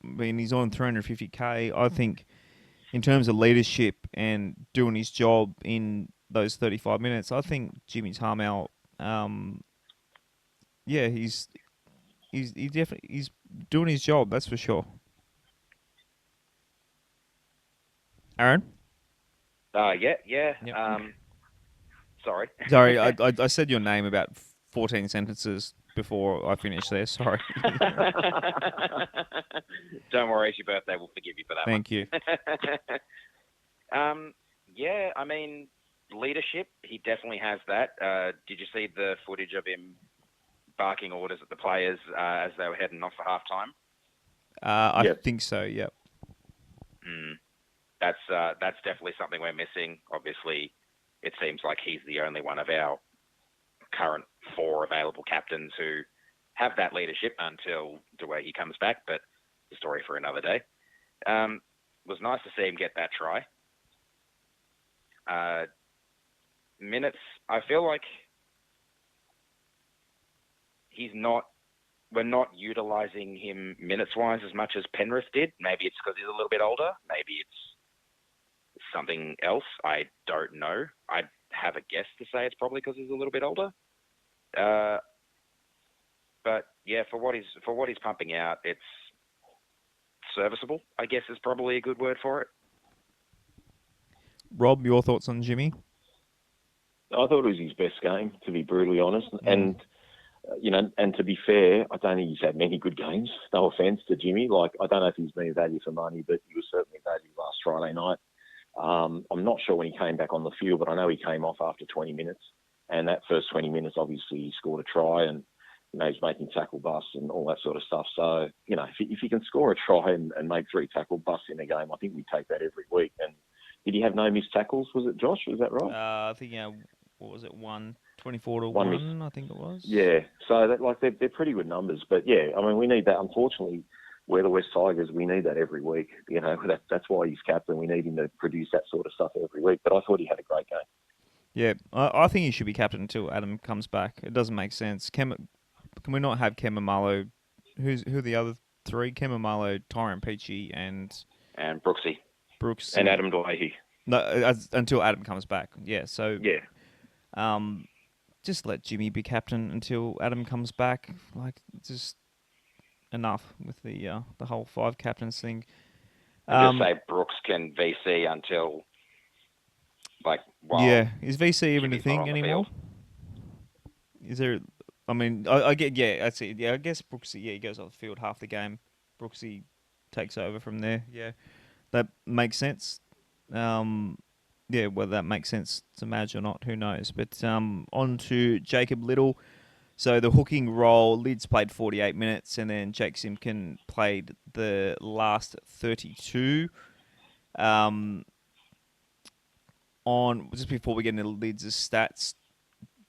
I mean, he's on 350k. I think in terms of leadership and doing his job in those 35 minutes, I think Jimmy Tarmow, yeah, he's definitely doing his job. That's for sure. Aaron? Yeah. Yep. Sorry. Sorry, I said your name about 14 sentences before I finished there. Sorry. Don't worry, it's your birthday. We'll forgive you for that. Thank you. Yeah, I mean, leadership, he definitely has that. Did you see the footage of him barking orders at the players as they were heading off for halftime? I think so, yep. That's definitely something we're missing. Obviously, it seems like he's the only one of our current 4 available captains who have that leadership until the way he comes back, but the story for another day. It was nice to see him get that try. Minutes, I feel like we're not utilising him minutes-wise as much as Penrith did. Maybe it's because he's a little bit older. Maybe it's something else. I don't know. I'd have a guess to say it's probably because he's a little bit older. But yeah, for what he's pumping out, it's serviceable, I guess is probably a good word for it. Rob, your thoughts on Jimmy? I thought it was his best game, to be brutally honest. And, you know, and to be fair, I don't think he's had many good games. No offence to Jimmy. Like, I don't know if he's been value for money, but he was certainly value last Friday night. I'm not sure when he came back on the field, but I know he came off after 20 minutes. And that first 20 minutes, obviously, he scored a try and, you know, he's making tackle busts and all that sort of stuff. So, you know, if he can score a try and make 3 tackle busts in a game, I think we take that every week. And did he have no missed tackles? Was it Josh? Was that right? I think, what was it, 24 to 1, I think it was. Yeah, so they're pretty good numbers. But yeah, I mean, we need that. Unfortunately, we're the West Tigers. We need that every week. You know, that's why he's captain. We need him to produce that sort of stuff every week. But I thought he had a great game. Yeah, I think he should be captain until Adam comes back. It doesn't make sense. Can we not have Kemamalo? Who are the other 3? Kemamalo, Tauren Peachy, and Brooksy. Brooks and Adam Dwyer. No, until Adam comes back. Yeah, so yeah. Just let Jimmy be captain until Adam comes back. Like, just enough with the whole 5 captains thing. Just say Brooks can VC until, yeah, is VC even a thing anymore? Is there? I mean, I get, I see. Yeah, I guess Brooksy. Yeah, he goes off the field half the game. Brooksy takes over from there. Yeah, that makes sense. Yeah, whether that makes sense to Madge or not, who knows? But on to Jacob Little. So the hooking role, Lids played 48 minutes, and then Jake Simpkin played the last 32. Um, on just before we get into Lids' stats,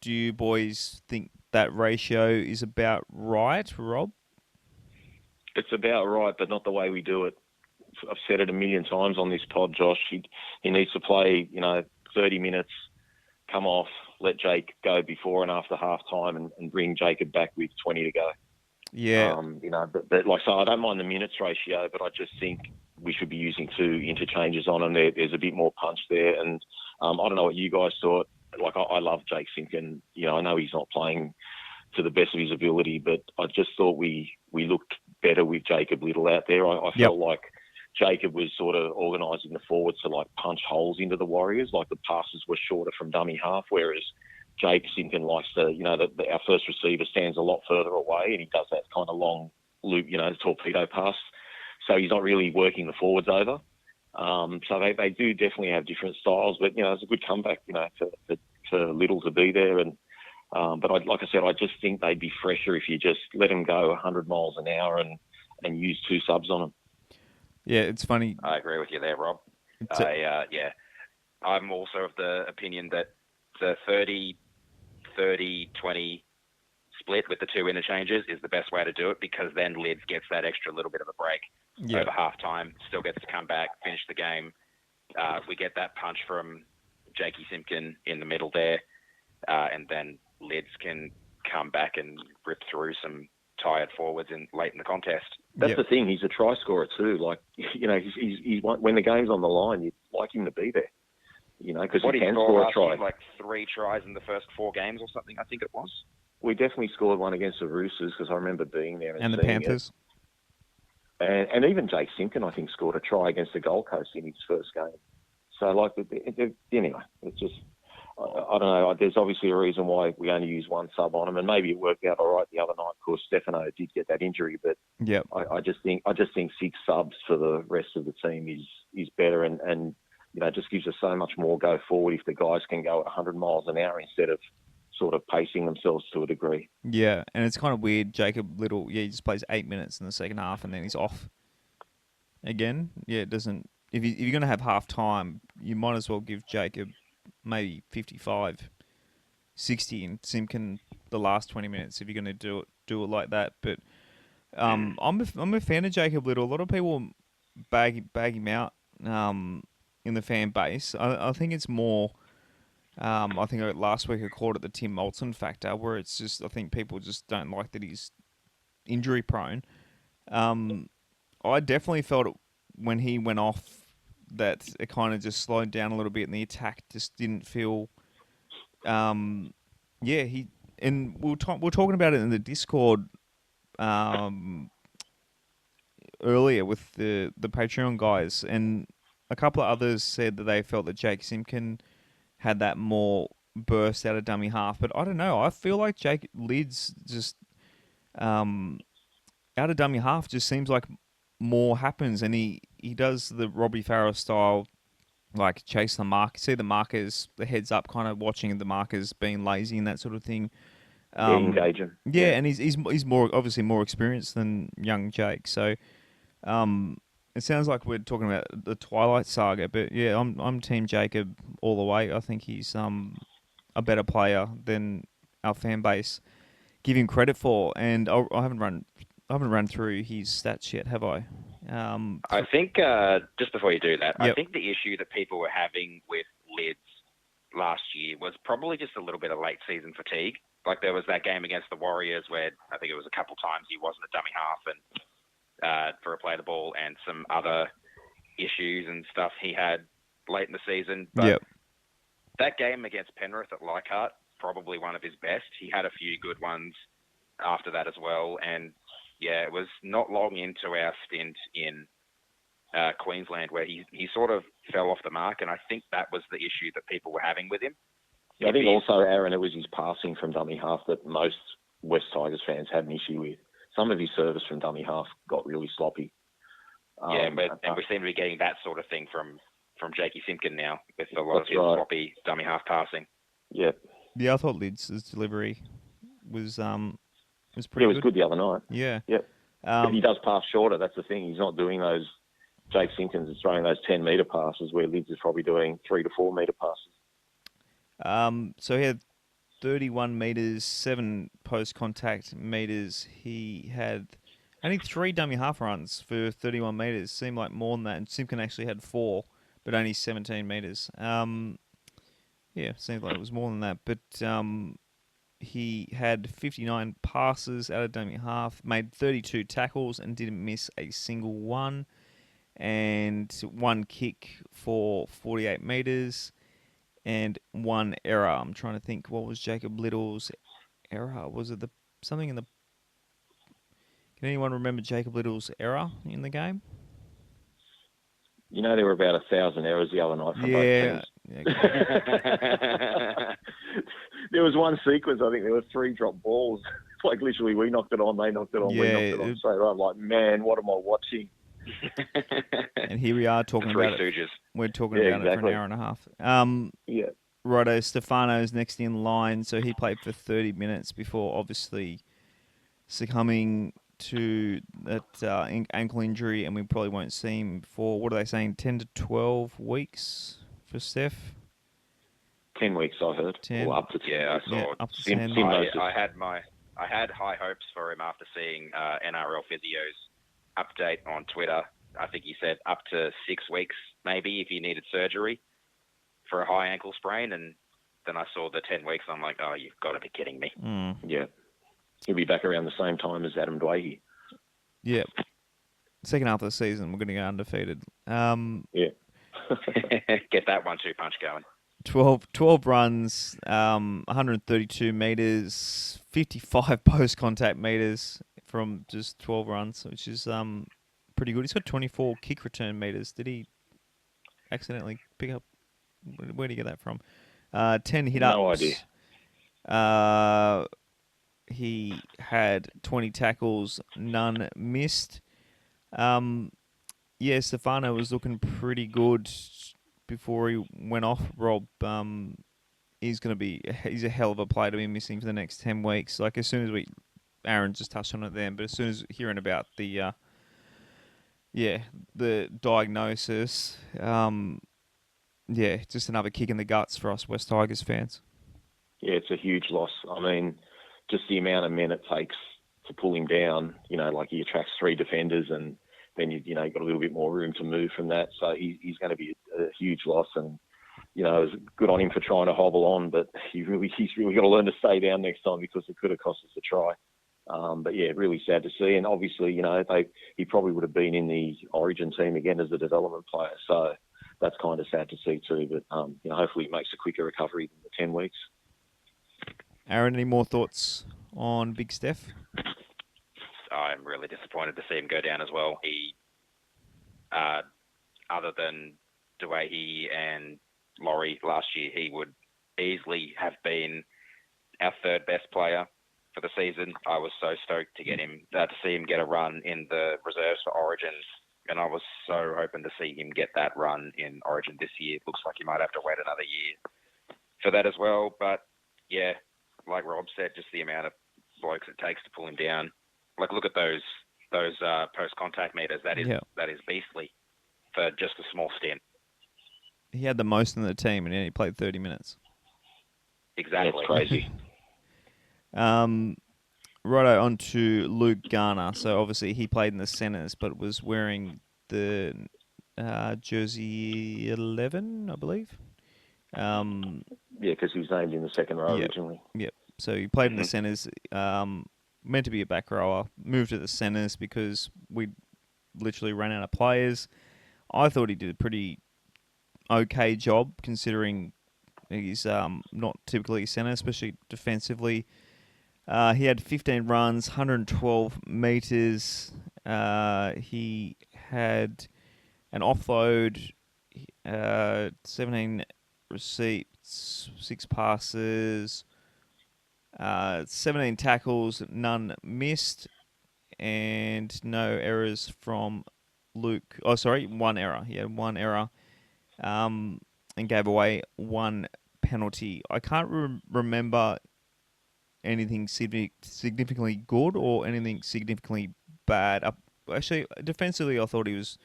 do you boys think that ratio is about right, Rob? It's about right, but not the way we do it. I've said it a million times on this pod, Josh. He needs to play, 30 minutes, come off, let Jake go before and after half time, and bring Jacob back with 20 to go. Yeah. But like so, I don't mind the minutes ratio, but I just think we should be using 2 interchanges on him. There's a bit more punch there, and I don't know what you guys thought. Like I love Jake Simpkin. I know he's not playing to the best of his ability, but I just thought we looked better with Jacob Little out there. I felt like Jacob was sort of organising the forwards to like punch holes into the Warriors, like the passes were shorter from dummy half, whereas Jake Simpkin likes to, our first receiver stands a lot further away and he does that kind of long loop, torpedo pass. So he's not really working the forwards over. So they do definitely have different styles, but, it's a good comeback, for Little to be there. And but like I said, I just think they'd be fresher if you just let them go 100 miles an hour and use 2 subs on them. Yeah, it's funny. I agree with you there, Rob. I'm also of the opinion that the 30-20 split with the 2 interchanges is the best way to do it, because then Lids gets that extra little bit of a break over halftime, still gets to come back, finish the game. We get that punch from Jakey Simpkin in the middle there, and then Lids can come back and rip through some tired forwards late in the contest. That's the thing. He's a try scorer too. Like, he's when the game's on the line, you'd like him to be there. Because he can score a try. Like 3 tries in the first 4 games or something, I think it was. We definitely scored one against the Roosters because I remember being there and the seeing Panthers. It. And even Jake Simpkin, I think, scored a try against the Gold Coast in his first game. So, anyway, it's just, I don't know. There's obviously a reason why we only use 1 sub on him, and maybe it worked out all right the other night. Of course, Stefano did get that injury, but I just think 6 subs for the rest of the team is better, and just gives us so much more go forward if the guys can go at 100 miles an hour instead of sort of pacing themselves to a degree. Yeah, and it's kind of weird. Jacob Little, he just plays 8 minutes in the second half and then he's off again. Yeah, it doesn't. If you're going to have half time, you might as well give Jacob maybe 55, 60, and Simpkin the last 20 minutes if you're going to do it like that. But I'm a fan of Jacob Little. A lot of people bag him out in the fan base. I think it's more. I think last week I called it the Tim Moulton factor, where it's just I think people just don't like that he's injury prone. I definitely felt it when he went off that it kind of just slowed down a little bit, and the attack just didn't feel. And we were talking about it in the Discord earlier with the Patreon guys, and a couple of others said that they felt that Jake Simpkin had that more burst out of dummy half, but I don't know. I feel like Jake Lids just out of dummy half just seems like more happens, and he does the Robbie Farah style, like chase the mark, see the markers, the heads up, kind of watching the markers, being lazy and that sort of thing. Engaging. Yeah, and he's more obviously more experienced than young Jake, so it sounds like we're talking about the Twilight Saga, but yeah, I'm Team Jacob all the way. I think he's a better player than our fan base give him credit for, and I haven't run through his stats yet, have I? I think just before you do that, I think the issue that people were having with Lids last year was probably just a little bit of late season fatigue. Like there was that game against the Warriors where I think it was a couple times he wasn't a dummy half and for a play the ball, and some other issues and stuff he had late in the season. But that game against Penrith at Leichhardt, probably one of his best. He had a few good ones after that as well, and it was not long into our stint in Queensland where he sort of fell off the mark, and I think that was the issue that people were having with him. Yeah, I think also, Aaron, it was his passing from dummy half that most West Tigers fans had an issue with. Some of his service from dummy half got really sloppy. And we seem to be getting that sort of thing from Jakey Simpkin now with a lot of his sloppy dummy half passing. Yeah. Yeah, I thought Lids' delivery was pretty good. It was good the other night. Yeah. Yep. But he does pass shorter. That's the thing. He's not doing those Jake Simpkins is throwing those 10-metre passes where Lids is probably doing 3 to 4 metre passes. So he had 31 metres, 7 post-contact metres. He had only 3 dummy half runs for 31 metres. Seemed like more than that. And Simpkin actually had 4, but only 17 metres. Yeah, seems like it was more than that. But he had 59 passes out of dummy half, made 32 tackles and didn't miss a single one. And 1 kick for 48 metres. And 1 error. I'm trying to think, what was Jacob Little's error? Was it something in the? Can anyone remember Jacob Little's error in the game? You know, there were about 1,000 errors the other night from both teams. Yeah. There was one sequence, I think there were 3 drop balls. Like literally, we knocked it on, they knocked it on, we knocked it on. So I'm like, man, what am I watching? And here we are talking about it. We're talking about it for an hour and a half. Yeah. Righto, Stefano's next in line, so he played for 30 minutes before obviously succumbing to that ankle injury, and we probably won't see him for, what are they saying, 10 to 12 weeks for Steph? 10 weeks, I heard. 10. Or up to 10. Yeah, I saw. Yeah, up to 10. I had high hopes for him after seeing NRL Physio's update on Twitter. I think he said up to 6 weeks, maybe, if he needed surgery for a high ankle sprain. And then I saw the 10 weeks. I'm like, oh, you've got to be kidding me. Mm. Yeah. He'll be back around the same time as Adam Dwayne. Yeah. Second half of the season, we're going to go undefeated. Yeah. Get that 1-2 punch going. 12 runs, 132 metres, 55 post-contact metres from just 12 runs, which is pretty good. He's got 24 kick return metres. Did he accidentally pick up? Where did he get that from? 10 hit-ups. No idea. He had 20 tackles, none missed. Yeah, Stefano was looking pretty good before he went off, Rob. He's a hell of a player to be missing for the next 10 weeks. Like, as soon as Aaron just touched on it then, but as soon as hearing about the diagnosis, just another kick in the guts for us West Tigers fans. Yeah, it's a huge loss. I mean, just the amount of men it takes to pull him down, like he attracts 3 defenders and then you've got a little bit more room to move from that. So he's going to be a huge loss, and it was good on him for trying to hobble on, but he's really got to learn to stay down next time because it could have cost us a try. But yeah, really sad to see. And obviously, he probably would have been in the Origin team again as a development player. So that's kind of sad to see too. But hopefully he makes a quicker recovery than the 10 weeks. Aaron, any more thoughts on Big Steph? I'm really disappointed to see him go down as well. He, other than Dewey and Laurie last year, he would easily have been our 3rd best player for the season. I was so stoked to see him get a run in the reserves for Origin, and I was so hoping to see him get that run in Origin this year. It looks like he might have to wait another year for that as well. But yeah, like Rob said, just the amount of blokes it takes to pull him down. Like, look at those post-contact meters. That is beastly for just a small stint. He had the most in the team, and he played 30 minutes. Exactly. That's crazy. Righto, on to Luke Garner. So obviously he played in the centres, but was wearing the jersey 11, I believe. Yeah, because he was named in the second row originally. Yep. So he played in the centres. Meant to be a back rower, moved to the centres because we literally ran out of players. I thought he did a pretty okay job considering he's not typically a centre, especially defensively. He had 15 runs, 112 metres. He had an offload, 17 receipts, 6 passes, 17 tackles, none missed, and no errors from Luke. Oh, sorry, 1 error. He had 1 error, and gave away 1 penalty. I can't remember anything significantly good or anything significantly bad. Actually, defensively, I thought he was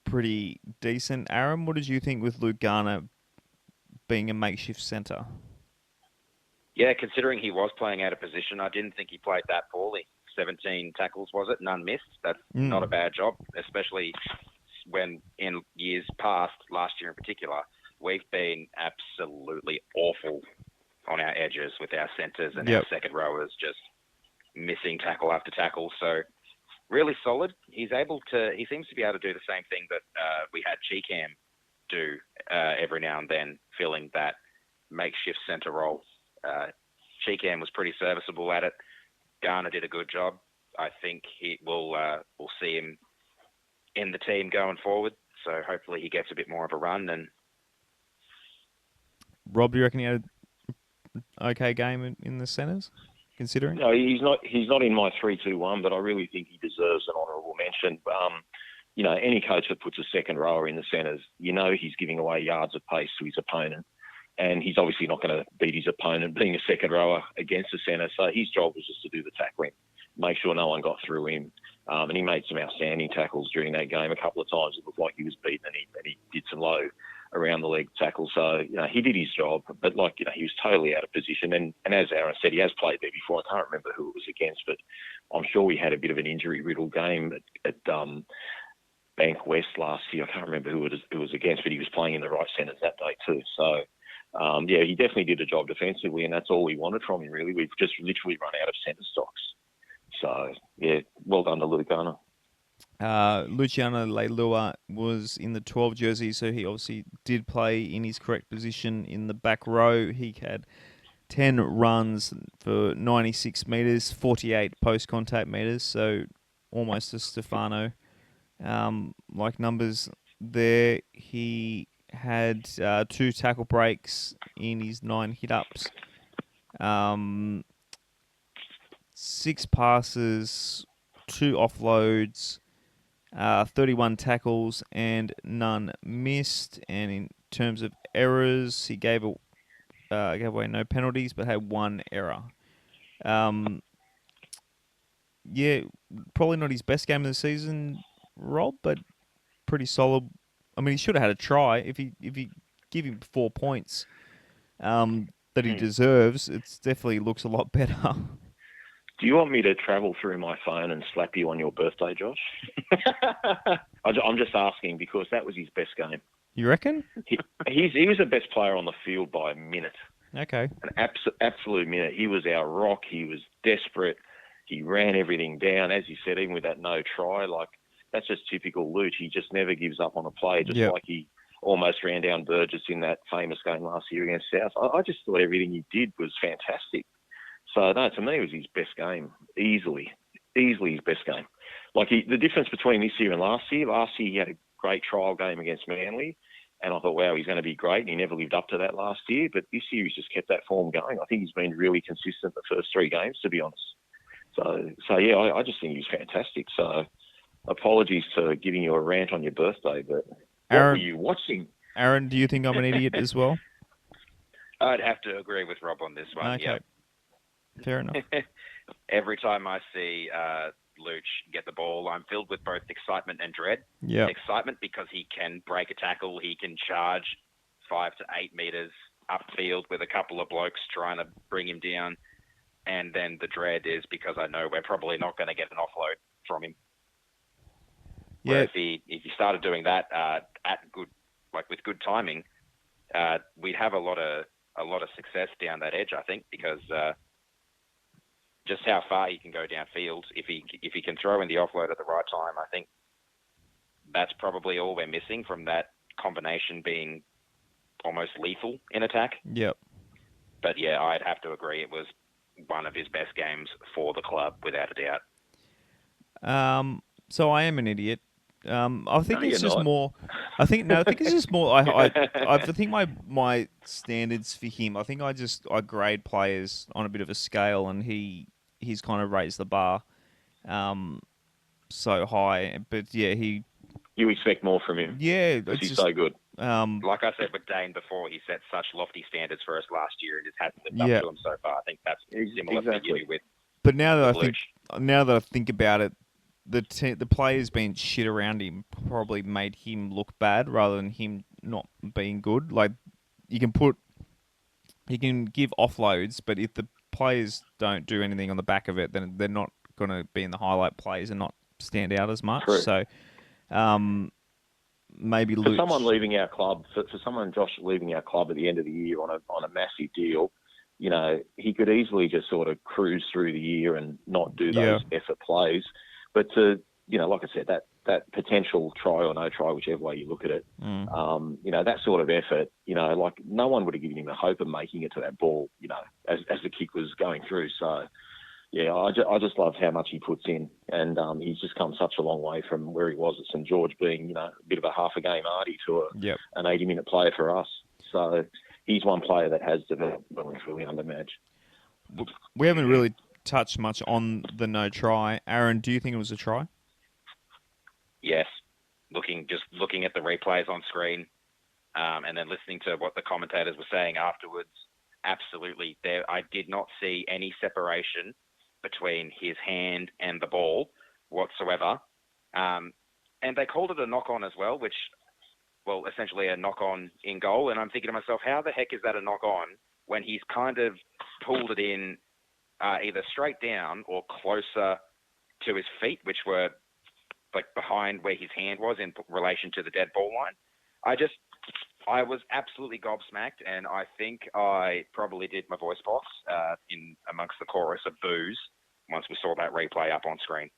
pretty decent. Aaron, what did you think with Luke Garner being a makeshift centre? Yeah, considering he was playing out of position, I didn't think he played that poorly. 17 tackles, was it? None missed. That's not a bad job, especially when in years past, last year in particular, we've been absolutely awful on our edges with our centres and our second rowers just missing tackle after tackle. So really solid. He seems to be able to do the same thing that we had Cheekham do every now and then, filling that makeshift centre role. Cheekham was pretty serviceable at it. Garner did a good job. I think we'll see him in the team going forward. So hopefully he gets a bit more of a run. And Rob, do you reckon he had an okay game in the centres, considering? No, he's not in my 3-2-1, but I really think he deserves an honourable mention. Any coach that puts a second rower in the centres, he's giving away yards of pace to his opponent. And he's obviously not going to beat his opponent being a second rower against the centre. So his job was just to do the tackling, make sure no one got through him. And he made some outstanding tackles during that game. A couple of times it looked like he was beaten, and he did some low around the leg tackles. So, he did his job, but he was totally out of position. And as Aaron said, he has played there before. I can't remember who it was against, but I'm sure we had a bit of an injury-riddled game at Bank West last year. I can't remember who it was against, but he was playing in the right centres that day too. So, he definitely did a job defensively, and that's all we wanted from him, really. We've just literally run out of centre stocks. So, well done to Luke Garner. Luciano Leilua was in the 12 jersey, so he obviously did play in his correct position in the back row. He had 10 runs for 96 metres, 48 post-contact metres, so almost a Stefano. Numbers there. He had 2 tackle breaks in his 9 hit-ups. 6 passes, 2 offloads, 31 tackles, and none missed. And in terms of errors, he gave away no penalties, but had 1 error. Probably not his best game of the season, Rob, but pretty solid. I mean, he should have had a try. If you give him 4 points that he deserves, it definitely looks a lot better. Do you want me to travel through my phone and slap you on your birthday, Josh? I'm just asking because that was his best game. You reckon? He was the best player on the field by a minute. Okay. An absolute minute. He was our rock. He was desperate. He ran everything down. As you said, even with that no try, that's just typical Luch. He just never gives up on a play, like he almost ran down Burgess in that famous game last year against South. I just thought everything he did was fantastic. So, no, to me, it was his best game. Easily his best game. The difference between this year and last year he had a great trial game against Manly, and I thought, wow, he's going to be great, and he never lived up to that last year. But this year he's just kept that form going. I think he's been really consistent the first 3 games, to be honest. So yeah, I just think he's fantastic. So apologies for giving you a rant on your birthday, but Aaron, what were you watching? Aaron, do you think I'm an idiot as well? I'd have to agree with Rob on this one. Okay. Yep. Fair enough. Every time I see Luch get the ball, I'm filled with both excitement and dread. Yeah. Excitement because he can break a tackle, he can charge 5 to 8 metres upfield with a couple of blokes trying to bring him down. And then the dread is because I know we're probably not going to get an offload from him. Yeah. Where if he started doing that with good timing, we'd have a lot of success down that edge, I think, because just how far he can go downfield. If he can throw in the offload at the right time, I think that's probably all we're missing from that combination being almost lethal in attack. Yep. But yeah, I'd have to agree. It was one of his best games for the club, without a doubt. So I am an idiot. I think No, it's you're just not. more. I think it's just more. I think my standards for him. I think I grade players on a bit of a scale, and he's kind of raised the bar, so high. But yeah, You expect more from him. Yeah, because he's just so good. Like I said with Dain before, he set such lofty standards for us last year and just hasn't lived up to them so far. I think that's similar for you with. But now that Luch. I think about it, the players being shit around him probably made him look bad rather than him not being good. Like you can give offloads, but if the players don't do anything on the back of it, then they're not going to be in the highlight plays and not stand out as much. True. So maybe For someone Luch. leaving our club, for someone, Josh, leaving our club at the end of the year on a massive deal, you know, he could easily just sort of cruise through the year and not do Yeah. those effort plays. But to, you know, like I said, that potential try or no try, whichever way you look at it, you know, that sort of effort, you know, like no one would have given him a hope of making it to that ball, you know, as the kick was going through. So, yeah, I just love how much he puts in, and he's just come such a long way from where he was at St George, being, you know, a bit of a half a game arty to an 80-minute player for us. So he's one player that has developed well and truly under Madge. We haven't really touched much on the no try. Aaron, do you think it was a try? Yes. Looking at the replays on screen, and then listening to what the commentators were saying afterwards, absolutely. I did not see any separation between his hand and the ball whatsoever. And they called it a knock-on as well, which, well, essentially a knock-on in goal. And I'm thinking to myself, how the heck is that a knock-on when he's kind of pulled it in either straight down or closer to his feet, which were like behind where his hand was in relation to the dead ball line. I was absolutely gobsmacked, and I think I probably did my voice box in amongst the chorus of boos once we saw that replay up on screen.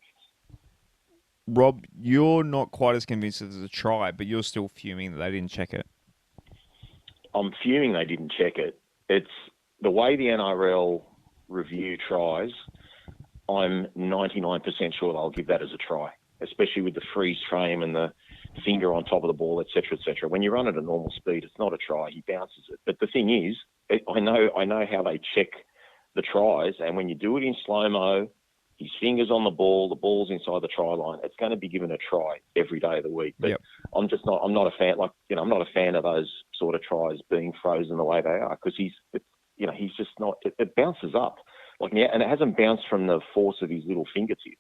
Rob, you're not quite as convinced as a try, but you're still fuming that they didn't check it. I'm fuming they didn't check it. It's the way the NRL review tries, I'm 99% sure they'll give that as a try, especially with the freeze frame and the finger on top of the ball, etc., etc. When you run at a normal speed, it's not a try. He bounces it. But the thing is, I know how they check the tries, and when you do it in slow-mo, his fingers on the ball's inside the try line, it's going to be given a try every day of the week. But I'm not a fan, I'm not a fan of those sort of tries being frozen the way they are, because he's just not, it bounces up. And it hasn't bounced from the force of his little fingertip.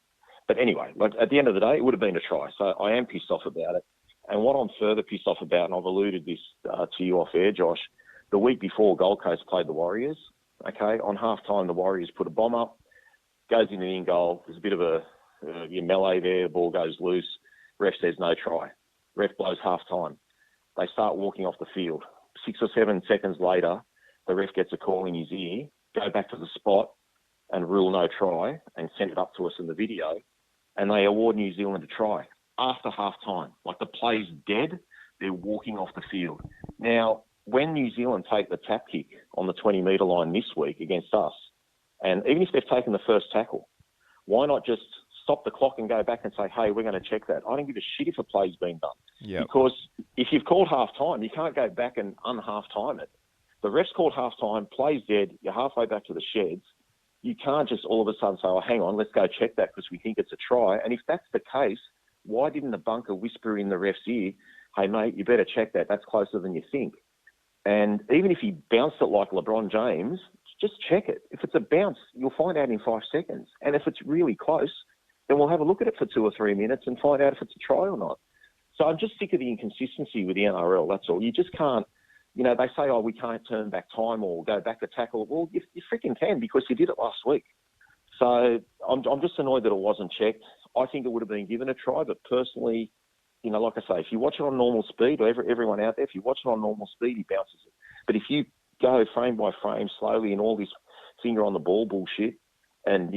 But anyway, at the end of the day, it would have been a try. So I am pissed off about it. And what I'm further pissed off about, and I've alluded this to you off air, Josh, the week before Gold Coast played the Warriors, okay, on halftime the Warriors put a bomb up, goes into the in goal. There's a bit of a melee there. The ball goes loose. Ref says no try. Ref blows halftime. They start walking off the field. 6 or 7 seconds later, the ref gets a call in his ear, go back to the spot and rule no try and send it up to us in the video. And they award New Zealand a try after half-time. Like the play's dead, they're walking off the field. Now, when New Zealand take the tap kick on the 20-metre line this week against us, and even if they've taken the first tackle, why not just stop the clock and go back and say, hey, we're going to check that? I don't give a shit if a play's been done. Yep. Because if you've called half-time, you can't go back and un-half-time it. The ref's called half-time, play's dead, you're halfway back to the sheds. You can't just all of a sudden say, oh, hang on, let's go check that because we think it's a try. And if that's the case, why didn't the bunker whisper in the ref's ear, hey, mate, you better check that. That's closer than you think. And even if he bounced it like LeBron James, just check it. If it's a bounce, you'll find out in 5 seconds. And if it's really close, then we'll have a look at it for 2 or 3 minutes and find out if it's a try or not. So I'm just sick of the inconsistency with the NRL, that's all. You just can't, they say, oh, we can't turn back time or go back to tackle. Well, you freaking can because you did it last week. So I'm just annoyed that it wasn't checked. I think it would have been given a try, but personally, like I say, if you watch it on normal speed, or everyone out there, if you watch it on normal speed, he bounces it. But if you go frame by frame slowly and all this finger on the ball bullshit, and,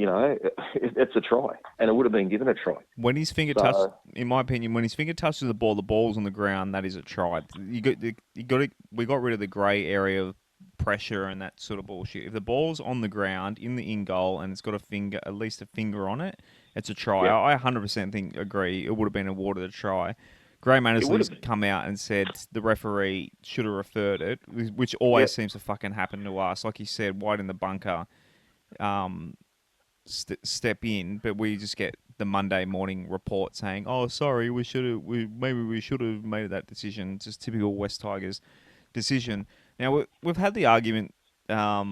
it's a try. And it would have been given a try. When his finger touched, in my opinion, when his finger touches the ball's on the ground, that is a try. We got rid of the grey area of pressure and that sort of bullshit. If the ball's on the ground, in the in-goal, and it's got at least a finger on it, it's a try. Yep. I 100% agree it would have been awarded a try. Gray Mandersley's come out and said the referee should have referred it, which always seems to fucking happen to us. Like you said, wide in the bunker, step in, but we just get the Monday morning report saying, "Oh, sorry, we should have made that decision." It's just typical West Tigers decision. Now we've had the argument, a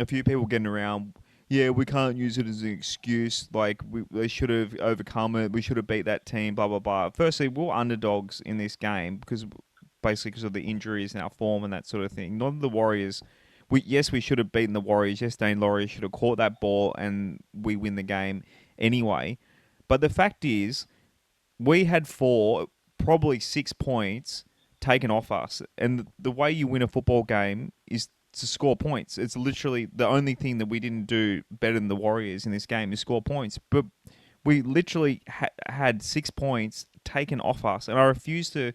few people getting around. yeah, we can't use it as an excuse. Like, they should have overcome it. We should have beat that team, blah, blah, blah. Firstly, we're underdogs in this game basically because of the injuries and our form and that sort of thing. Not the Warriors. Yes, we should have beaten the Warriors. Yes, Dain Laurie should have caught that ball and we win the game anyway. But the fact is, we had 4, probably 6 points taken off us. And the way you win a football game is to score points. It's literally the only thing that we didn't do better than the Warriors in this game is score points. But we literally had 6 points taken off us. And I refuse to,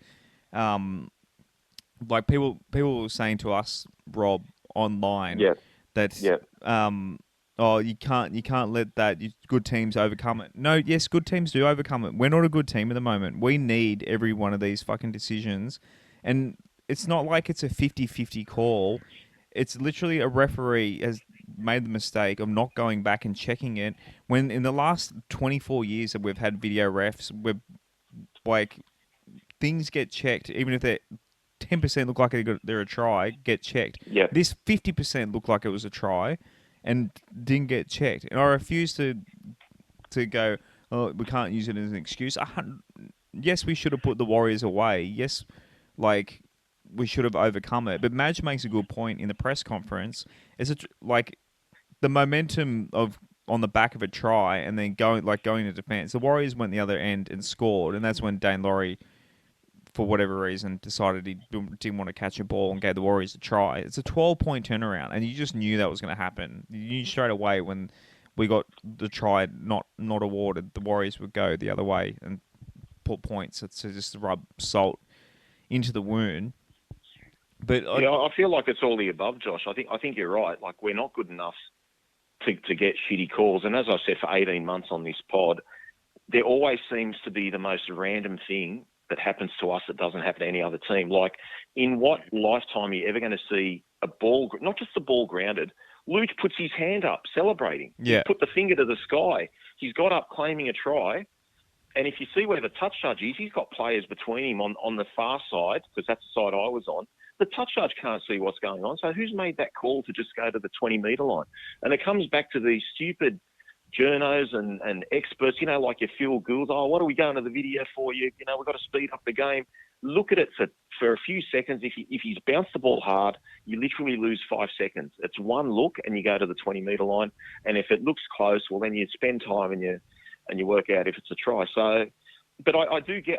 like people were saying to us, Rob, online, Yeah. that Yeah. oh, you can't let that good teams overcome it. No, yes, good teams do overcome it. We're not a good team at the moment. We need every one of these fucking decisions, and it's not like it's a 50-50 call. It's literally a referee has made the mistake of not going back and checking it. When in the last 24 years that we've had video refs, we're like things get checked, even if they're 10% look like they're a try, get checked. Yeah. This 50% looked like it was a try and didn't get checked. And I refuse to go, oh, we can't use it as an excuse. Yes, we should have put the Warriors away. Yes, like, we should have overcome it. But Madge makes a good point in the press conference. Is it like the momentum of on the back of a try and then going to defense? The Warriors went the other end and scored, and that's when Dain Laurie, for whatever reason, decided he didn't want to catch a ball and gave the Warriors a try. It's a 12-point turnaround, and you just knew that was going to happen. You knew straight away when we got the try not awarded, the Warriors would go the other way and put points. It's just to rub salt into the wound. But yeah, I feel like it's all the above, Josh. I think you're right. Like, we're not good enough to get shitty calls. And as I said, for 18 months on this pod, there always seems to be the most random thing that happens to us that doesn't happen to any other team. Like, in what lifetime are you ever going to see a ball, not just the ball grounded, Luch puts his hand up celebrating. Yeah. He put the finger to the sky. He's got up claiming a try. And if you see where the touch judge is, he's got players between him on the far side, because that's the side I was on. The touch judge can't see what's going on. So who's made that call to just go to the 20-metre line? And it comes back to these stupid journos and experts, like your Phil Gould. Oh, what are we going to the video for? We've got to speed up the game. Look at it for a few seconds. If he's bounced the ball hard, you literally lose 5 seconds. It's one look and you go to the 20-metre line. And if it looks close, well, then you spend time and you work out if it's a try. So, but I do get,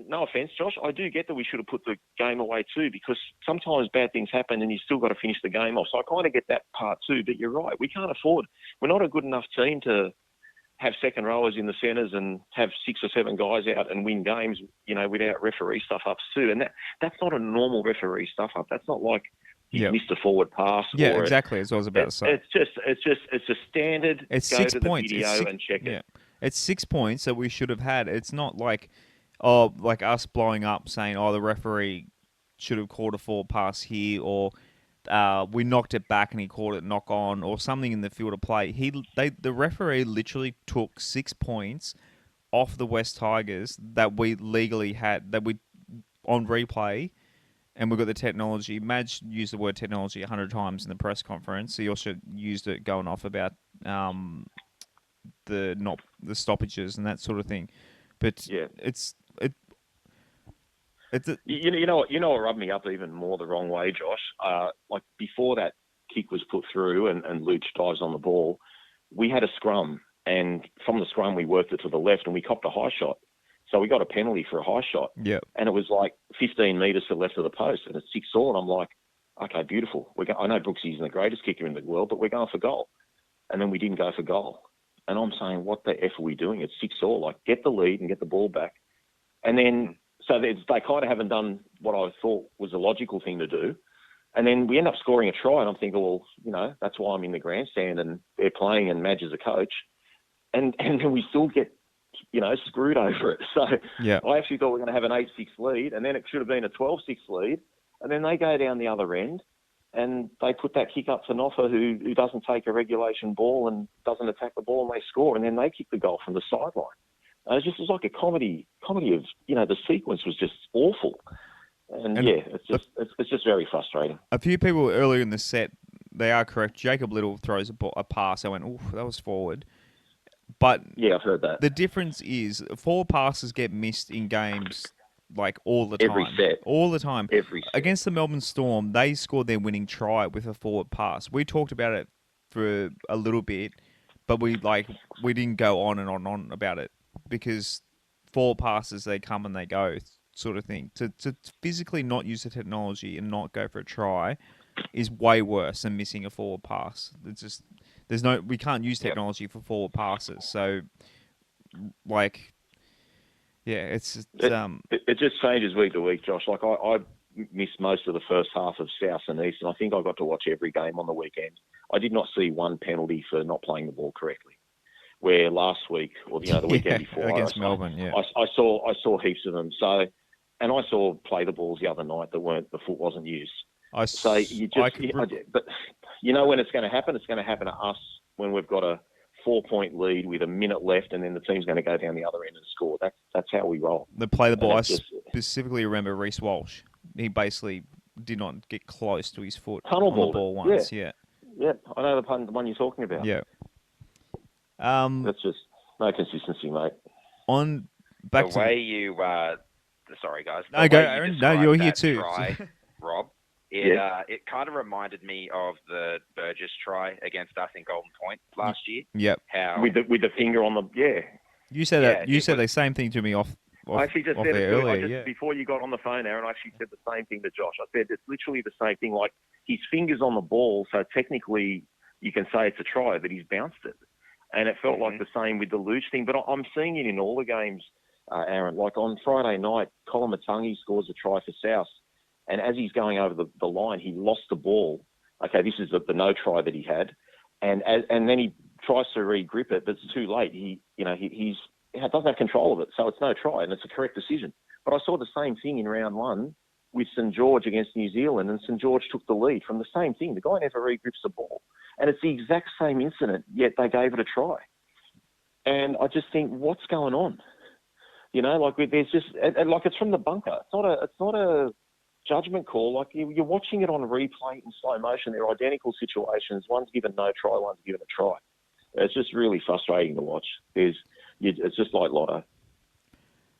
no offence, Josh, I do get that we should have put the game away too, because sometimes bad things happen and you still got to finish the game off. So I kind of get that part too, but you're right. We can't afford, we're not a good enough team to have second rowers in the centres and have 6 or 7 guys out and win games, without referee stuff-ups too. And that's not a normal referee stuff-up. That's not like you missed a forward pass. Yeah, exactly, as I was about to say. It's a standard, it's go 6 to points. the video and check it. It's 6 points that we should have had. It's not like, like us blowing up saying, the referee should have called a forward pass here, or we knocked it back and he called it knock on, or something in the field of play. The referee literally took 6 points off the West Tigers that we legally had, that we on replay, and we got the technology. Madge used the word technology 100 times in the press conference. He also used it going off about the stoppages and that sort of thing, but it's you know what rubbed me up even more the wrong way, Josh. Like, before that kick was put through and Luch dives on the ball, we had a scrum, and from the scrum we worked it to the left and we copped a high shot, so we got a penalty for a high shot. And it was like 15 metres to the left of the post, and it's 6-all, and I'm like, okay, beautiful. I know Brooksy's the greatest kicker in the world, but we're going for goal, and then we didn't go for goal. And I'm saying, what the F are we doing? It's 6-all. Like, get the lead and get the ball back. And then, so they kind of haven't done what I thought was a logical thing to do. And then we end up scoring a try, and I'm thinking, well, that's why I'm in the grandstand and they're playing and Madge is a coach. And then we still get, screwed over it. So I actually thought we were going to have an 8-6 lead, and then it should have been a 12-6 lead. And then they go down the other end, and they put that kick up to Noffa, who doesn't take a regulation ball and doesn't attack the ball, and they score, and then they kick the goal from the sideline. It was like a comedy of, the sequence was just awful. And it's just very frustrating. A few people earlier in the set they are correct. Jacob Little throws a pass. I went, oof, that was forward. But Yeah, I've heard that. the difference is forward passes get missed in games like all the Every time. set. All the time. Every set. Against the Melbourne Storm, they scored their winning try with a forward pass. We talked about it for a little bit, but we didn't go on and on about it because forward passes, they come and they go sort of thing. To physically not use the technology and not go for a try is way worse than missing a forward pass. It's just we can't use technology for forward passes. So it's it just changes week to week, Josh. Like I missed most of the first half of South and East, and I think I got to watch every game on the weekend. I did not see one penalty for not playing the ball correctly. Where last week, or the weekend before, against Melbourne, I saw heaps of them. So, and I saw play the balls the other night the foot wasn't used. But you know when it's going to happen? It's going to happen to us when we've got a 4-point lead with a minute left, and then the team's going to go down the other end and score. That's how we roll. They play the ball. I specifically remember Reece Walsh. He basically did not get close to his foot on the ball once. Yeah, I know the one you're talking about. Yeah. That's just no consistency, mate. Sorry, guys. No, go, Aaron. No, you're here too. Try, Rob. It kind of reminded me of the Burgess try against us in Golden Point last year. Yep. How with the finger on the You said that. You said the same thing to me off. I actually just said it earlier. before you got on the phone, Aaron. I actually said the same thing to Josh. I said it's literally the same thing. Like his finger's on the ball, so technically you can say it's a try, but he's bounced it, and it felt like the same with the Luge thing. But I'm seeing it in all the games, Aaron. Like on Friday night, Colin Matangi scores a try for South. And as he's going over the line, he lost the ball. Okay, this is the no try that he had, and then he tries to re-grip it, but it's too late. He doesn't have control of it, so it's no try, and it's a correct decision. But I saw the same thing in round one with St George against New Zealand, and St George took the lead from the same thing. The guy never re-grips the ball, and it's the exact same incident, yet they gave it a try. And I just think, what's going on? There's just it's from the bunker. It's not a judgment call. Like you're watching it on replay in slow motion. They're identical situations. One's given no try, one's given a try. It's just really frustrating to watch. It's just like lotto.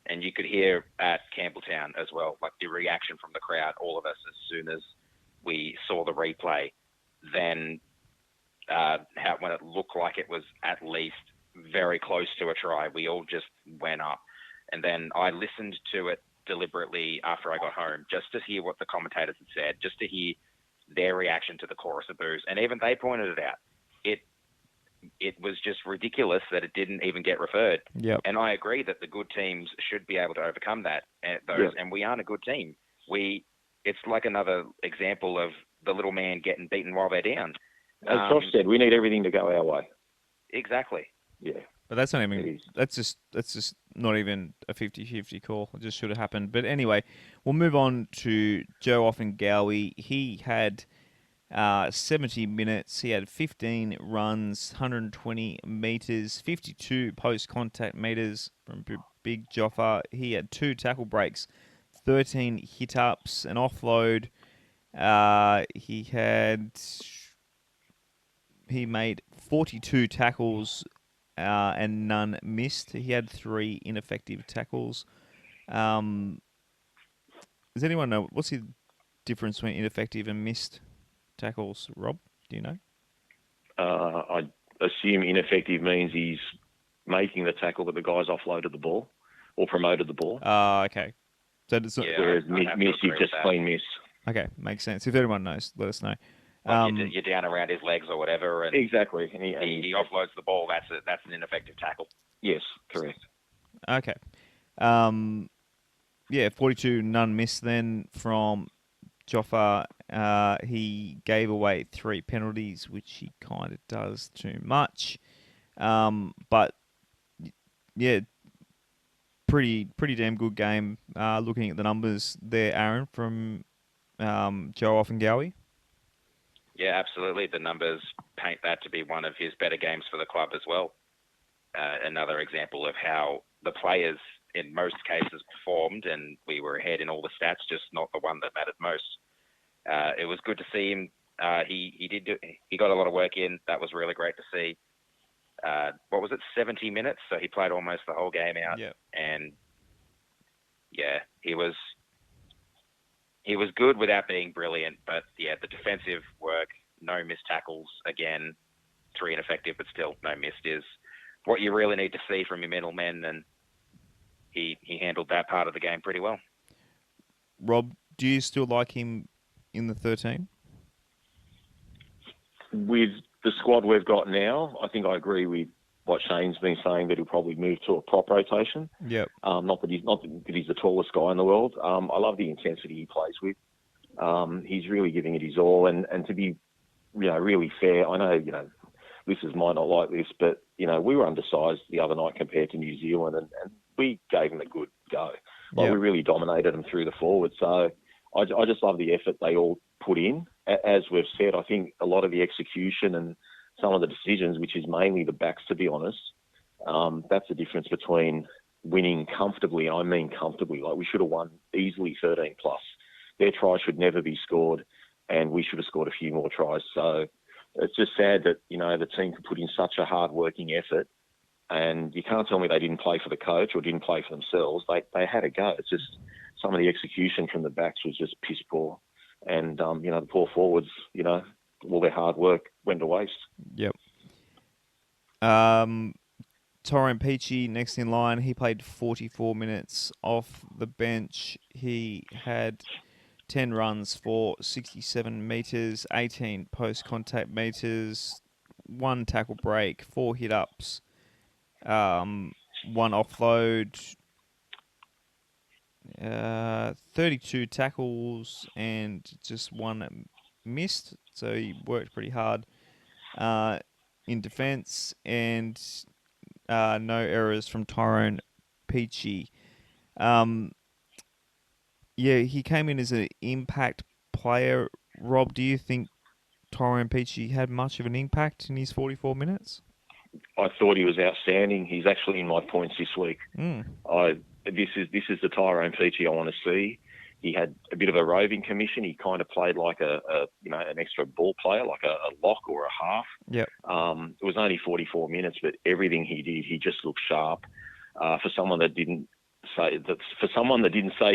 And you could hear at Campbelltown as well, like the reaction from the crowd, all of us, as soon as we saw the replay, then when it looked like it was at least very close to a try, we all just went up. And then I listened to it deliberately after I got home, just to hear what the commentators had said, just to hear their reaction to the chorus of boos. And even they pointed it out. It was just ridiculous that it didn't even get referred. Yep. And I agree that the good teams should be able to overcome that. And we aren't a good team. It's like another example of the little man getting beaten while they're down. As Josh said, we need everything to go our way. Exactly. Yeah. But that's not even. That's just not even a 50-50 call. It just should have happened. But anyway, we'll move on to Joe Offengowie. He had 70 minutes. He had 15 runs, 120 meters, 52 post-contact meters from Big Joffa. He had 2 tackle breaks, 13 hit-ups, an offload. He made 42 tackles and none missed. He had 3 ineffective tackles. Does anyone know what's the difference between ineffective and missed tackles, Rob? Do you know? I assume ineffective means he's making the tackle, but the guy's offloaded the ball or promoted the ball. Okay. So it's not, whereas miss, you just plain miss. Okay, makes sense. If anyone knows, let us know. You're down around his legs or whatever, and exactly. And he offloads the ball. That's an ineffective tackle. Yes, correct. Okay. 42 none missed then from Joffa. He gave away 3 penalties, which he kind of does too much. But yeah, pretty damn good game. Looking at the numbers there, Aaron, from Joe Offengowie. Yeah, absolutely. The numbers paint that to be one of his better games for the club as well. Another example of how the players in most cases performed, and we were ahead in all the stats, just not the one that mattered most. It was good to see him He got a lot of work in. That was really great to see. What was it, 70 minutes? So he played almost the whole game out. Yep. And yeah, he was good without being brilliant. But yeah, the defensive work, no missed tackles again, 3 ineffective, but still no missed is what you really need to see from your middle men. And he handled that part of the game pretty well. Rob, do you still like him in the 13? With the squad we've got now, I think I agree with what Shayne's been saying, that he'll probably move to a prop rotation. Yep. Not that he's the tallest guy in the world. I love the intensity he plays with. He's really giving it his all, and to be, really fair. I know, listeners might not like this, but we were undersized the other night compared to New Zealand, and we gave them a good go. We really dominated them through the forward. So I just love the effort they all put in. As we've said, I think a lot of the execution and some of the decisions, which is mainly the backs, to be honest, that's the difference between winning comfortably. I mean comfortably. Like, we should have won easily 13 plus. Their try should never be scored, and we should have scored a few more tries. So it's just sad that, the team could put in such a hard-working effort, and you can't tell me they didn't play for the coach or didn't play for themselves. They had a go. It's just some of the execution from the backs was just piss poor. And, the poor forwards, all their hard work went to waste. Yep. Tauren Peachy next in line. He played 44 minutes off the bench. He had 10 runs for 67 metres, 18 post-contact metres, 1 tackle break, 4 hit-ups, 1 offload, 32 tackles, and just 1 missed. So he worked pretty hard in defence, and no errors from Tauren Peachy. He came in as an impact player. Rob, do you think Tauren Peachy had much of an impact in his 44 minutes? I thought he was outstanding. He's actually in my points this week. This is the Tauren Peachy I want to see. He had a bit of a roving commission. He kind of played like an extra ball player, like a lock or a half. Yep. It was only 44 minutes, but everything he did, he just looked sharp. For someone that didn't say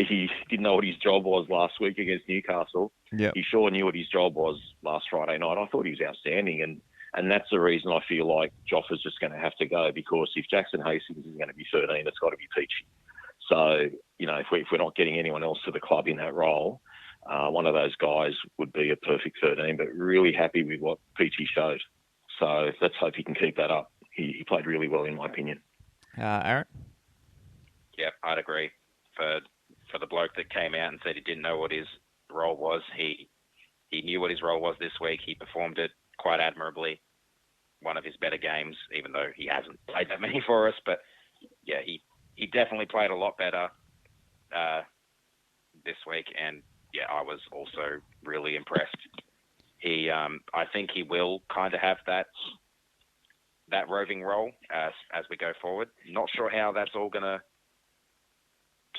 he didn't know what his job was last week against Newcastle, yep, he sure knew what his job was last Friday night. I thought he was outstanding, and that's the reason I feel like Joffa's just going to have to go, because if Jackson Hastings is going to be 13, it's got to be Peachy. So, if we're not getting anyone else to the club in that role, one of those guys would be a perfect 13, but really happy with what Peachy showed. So let's hope he can keep that up. He played really well, in my opinion. Aaron? Yeah, I'd agree. For the bloke that came out and said he didn't know what his role was, he knew what his role was this week. He performed it quite admirably. One of his better games, even though he hasn't played that many for us. But yeah, he definitely played a lot better this week, and yeah, I was also really impressed. I think he will kind of have that roving role as we go forward. Not sure how that's all going to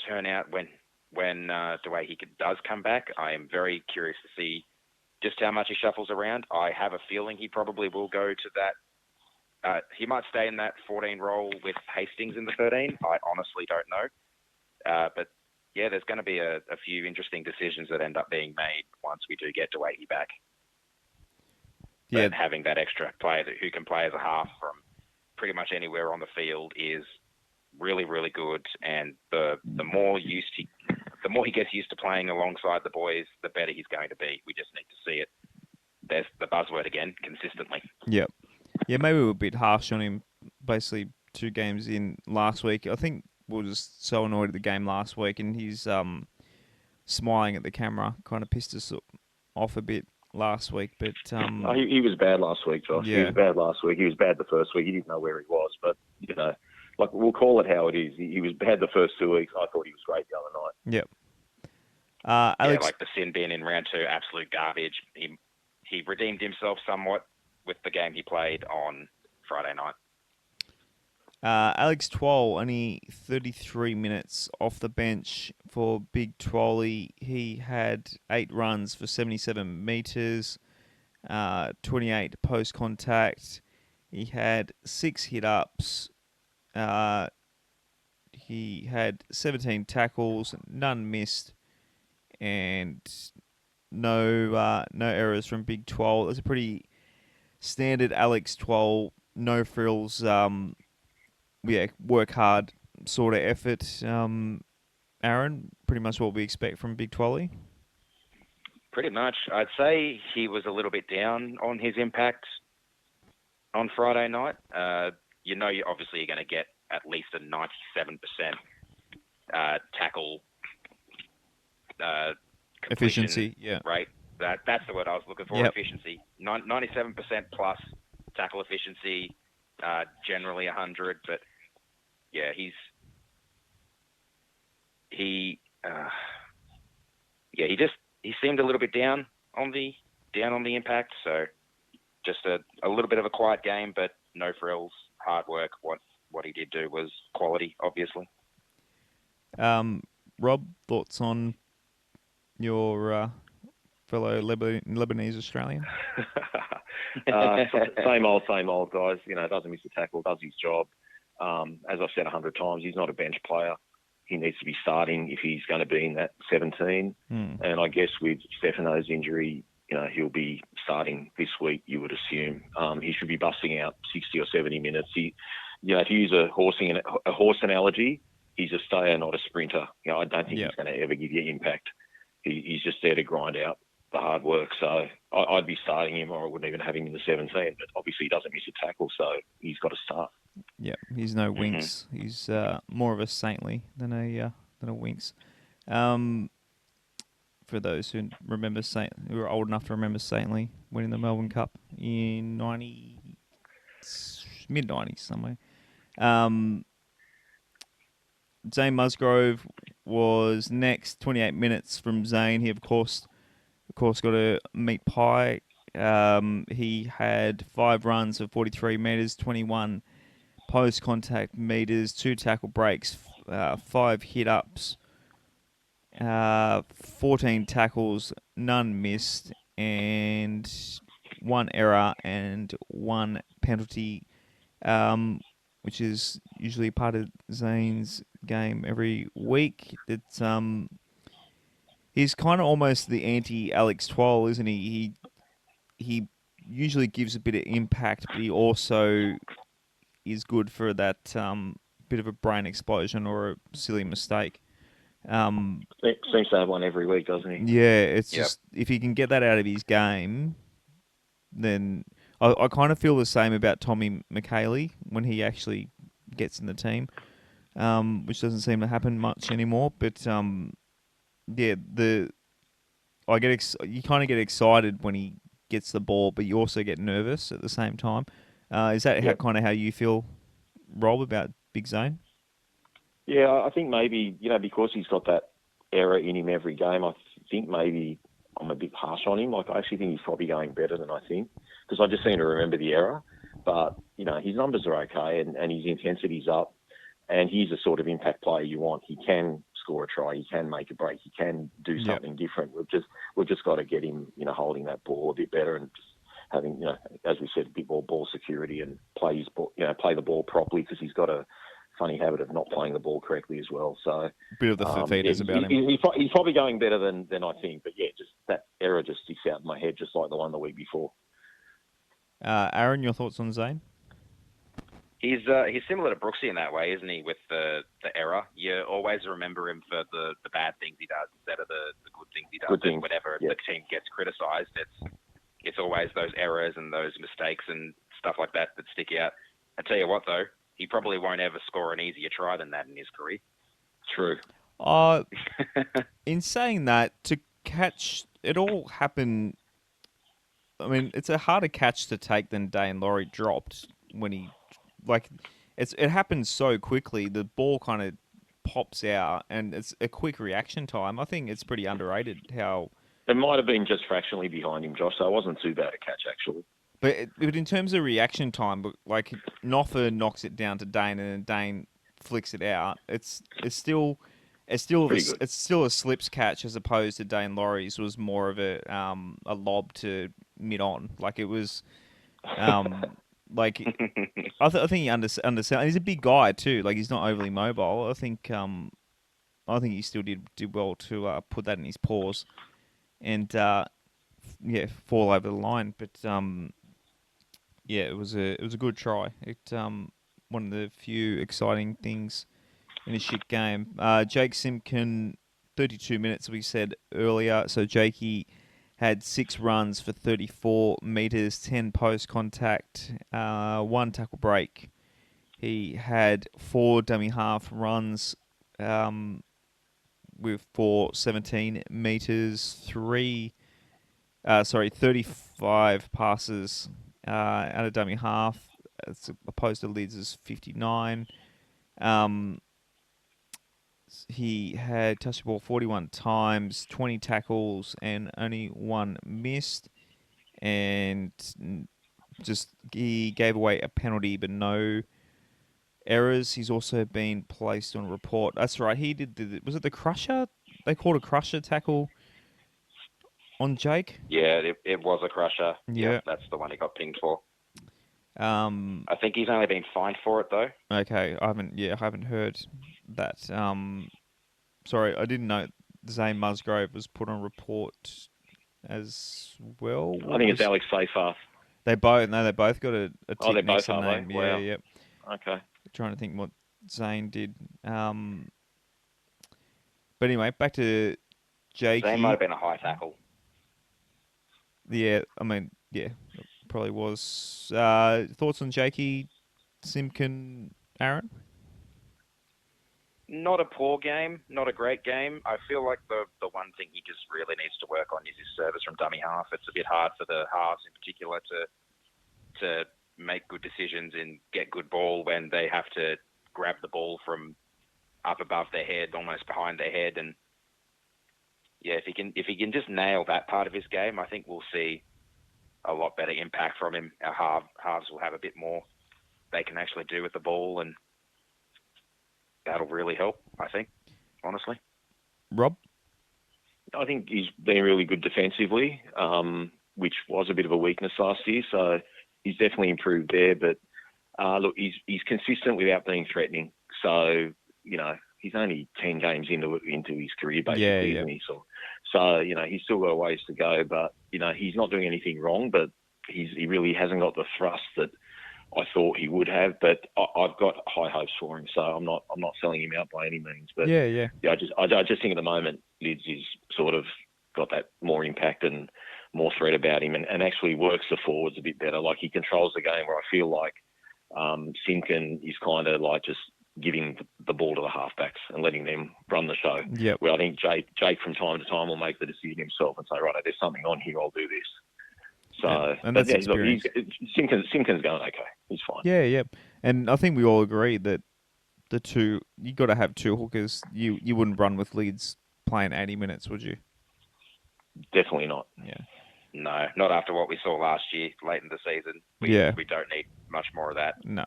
turn out when Dwayne does come back. I am very curious to see just how much he shuffles around. I have a feeling he probably will go to that. He might stay in that 14 role with Hastings in the 13. I honestly don't know. But yeah, there's going to be a few interesting decisions that end up being made once we do get Dwayne back. Yeah. But having that extra player who can play as a half from pretty much anywhere on the field is really, really good. And the more he gets used to playing alongside the boys, the better he's going to be. We just need to see it. There's the buzzword again, consistently. Yep. Yeah, maybe we were a bit harsh on him, basically 2 games in last week. I think we were just so annoyed at the game last week, and his smiling at the camera kind of pissed us off a bit last week. But he was bad last week, Josh. Yeah. He was bad last week. He was bad the first week. He didn't know where he was. But, like, we'll call it how it is. He was bad the first 2 weeks. I thought he was great the other night. Yep. Alex, like the sin bin in round 2, absolute garbage. He redeemed himself somewhat with the game he played on Friday night. Alex Twal, only 33 minutes off the bench for Big Twally. He had 8 runs for 77 metres, 28 post contact. He had 6 hit ups. He had 17 tackles, none missed, and no errors from Big 12. It was a pretty standard Alex 12, no frills, work hard sort of effort. Aaron, pretty much what we expect from Big 12. Pretty much. I'd say he was a little bit down on his impact on Friday night. You're obviously going to get at least a 97% tackle Efficiency, yeah. Right. That's the word I was looking for. Yep. Efficiency. 97% plus tackle efficiency. Generally 100, but yeah, he seemed a little bit down on the impact. So just a little bit of a quiet game, but no frills, hard work. What he did do was quality, obviously. Rob, thoughts on your fellow Lebanese Australian? Same old, guys. Doesn't miss a tackle, does his job. As I've said 100 times, he's not a bench player. He needs to be starting if he's going to be in that 17. And I guess with Stefano's injury, he'll be starting this week, you would assume. He should be busting out 60 or 70 minutes. To use a horse analogy, he's a stayer, not a sprinter. I don't think he's going to ever give you impact. He's just there to grind out the hard work. So I'd be starting him, or I wouldn't even have him in the 17. But obviously he doesn't miss a tackle, so he's got to start. Yeah, he's no Winks. He's more of a Saintly than a Winks. For those who remember who are old enough to remember Saintly winning the Melbourne Cup in mid-90s somewhere. Zane Musgrove was next, 28 minutes from Zane. He of course got a meat pie. He had 5 runs of 43 metres, 21 post-contact metres, 2 tackle breaks, 5 hit-ups, 14 tackles, none missed, and 1 error and 1 penalty, which is usually part of Zane's game every week. It's he's kind of almost the anti-Alex Twal, isn't he? He usually gives a bit of impact, but he also is good for that bit of a brain explosion or a silly mistake. Seems to have one every week, doesn't he? Yeah, it's just if he can get that out of his game, then I kind of feel the same about Tommy McHaley when he actually gets in the team, which doesn't seem to happen much anymore. But you kind of get excited when he gets the ball, but you also get nervous at the same time. Is that how you feel, Rob, about Big Zane? Yeah, I think maybe, because he's got that error in him every game, I think maybe I'm a bit harsh on him. Like, I actually think he's probably going better than I think, because I just seem to remember the error. But, his numbers are okay and his intensity's up, and he's the sort of impact player you want. He can score a try, he can make a break, he can do something different. We've just got to get him, holding that ball a bit better and just having, as we said, a bit more ball security and play the ball properly, because he's got a funny habit of not playing the ball correctly as well. So bit of the Fafitas about him. He's probably going better than I think, but just that error just sticks out in my head, just like the one the week before. Aaron, your thoughts on Zane? He's similar to Brooksy in that way, isn't he? With the error, you always remember him for the bad things he does instead of the good things he does. And whenever the team gets criticised, it's always those errors and those mistakes and stuff like that stick out. I tell you what, though, he probably won't ever score an easier try than that in his career. True. In saying that, to catch it all happened. I mean, it's a harder catch to take than Dain Laurie dropped when he, it happens so quickly. The ball kind of pops out, and it's a quick reaction time. I think it's pretty underrated how. It might have been just fractionally behind him, Josh, so it wasn't too bad a catch, actually. But in terms of reaction time, like Noffa knocks it down to Dain, and then Dain flicks it out. It's still a slips catch as opposed to Dain Laurie's was more of a lob to mid on. Like it was, like I think he understands. He's a big guy too. Like he's not overly mobile. I think he still did well to put that in his paws and fall over the line. But yeah, it was a good try. One of the few exciting things in a shit game. Jake Simpkin, 32 minutes, we said earlier. So Jakey had 6 runs for 34 metres, 10 post contact, 1 tackle break. He had 4 dummy half runs for 17 metres, 35 passes out of dummy half, as opposed to Lids' 59. He had touched the ball 41 times, 20 tackles, and only 1 missed. And just he gave away a penalty, but no errors. He's also been placed on report. That's right. He did. Was it the crusher? They called a crusher tackle on Jake. Yeah, it was a crusher. Yeah, that's the one he got pinged for. I think he's only been fined for it though. Okay, I haven't heard that. Sorry, I didn't know Zane Musgrove was put on report as well. I think it's Alex Seyfarth. They both got a tick next to the name. Wow. Yeah, yep. Okay. Trying to think what Zane did. But anyway, back to Jakey. Zane might have been a high tackle. Yeah, I mean, yeah, it probably was. Thoughts on Jakey, Simpkin, Aaron? Not a poor game, not a great game. I feel like the one thing he just really needs to work on is his service from dummy half. It's a bit hard for the halves in particular to make good decisions and get good ball when they have to grab the ball from up above their head, almost behind their head. And yeah, if he can just nail that part of his game, I think we'll see a lot better impact from him. Our halves will have a bit more they can actually do with the ball, and that'll really help, I think, honestly. Rob? I think he's been really good defensively, which was a bit of a weakness last year. So he's definitely improved there. But look, he's consistent without being threatening. So, he's only 10 games into his career, basically, isn't he? So, he's still got a ways to go. But, he's not doing anything wrong, but he really hasn't got the thrust that I thought he would have, but I've got high hopes for him, so I'm not selling him out by any means. But yeah. I just think at the moment Lids is sort of got that more impact and more threat about him, and actually works the forwards a bit better. Like he controls the game, where I feel like Simpkin is kind of like just giving the ball to the halfbacks and letting them run the show. Yep. Where I think Jake from time to time will make the decision himself and say, right, there's something on here, I'll do this. So, and that's experience. Simpkin's going okay. He's fine. Yeah. And I think we all agree that you got to have 2 hookers. You wouldn't run with Leeds playing 80 minutes, would you? Definitely not. Yeah. No, not after what we saw last year, late in the season. We don't need much more of that. No.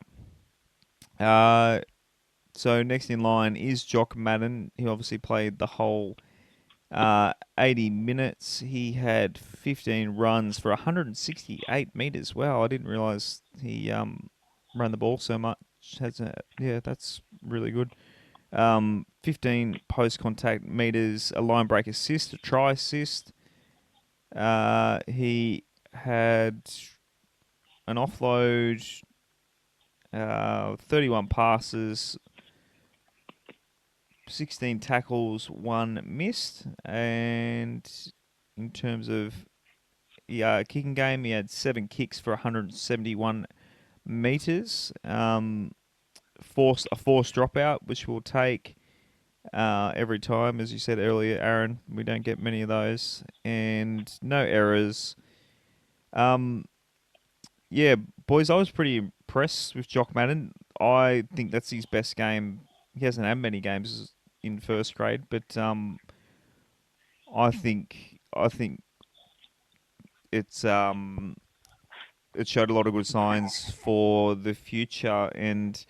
So next in line is Jock Madden. He obviously played the whole 80 minutes. He had 15 runs for 168 metres. Wow, I didn't realise he ran the ball so much. That's really good. 15 post-contact metres, a line break assist, a try assist. He had an offload, 31 passes, 16 tackles, 1 missed. And in terms of kicking game, he had 7 kicks for 171 metres. Forced dropout, which we'll take every time. As you said earlier, Aaron, we don't get many of those. And no errors. Yeah, boys, I was pretty impressed with Jock Madden. I think that's his best game. He hasn't had many games in first grade, but I think it's it showed a lot of good signs for the future, and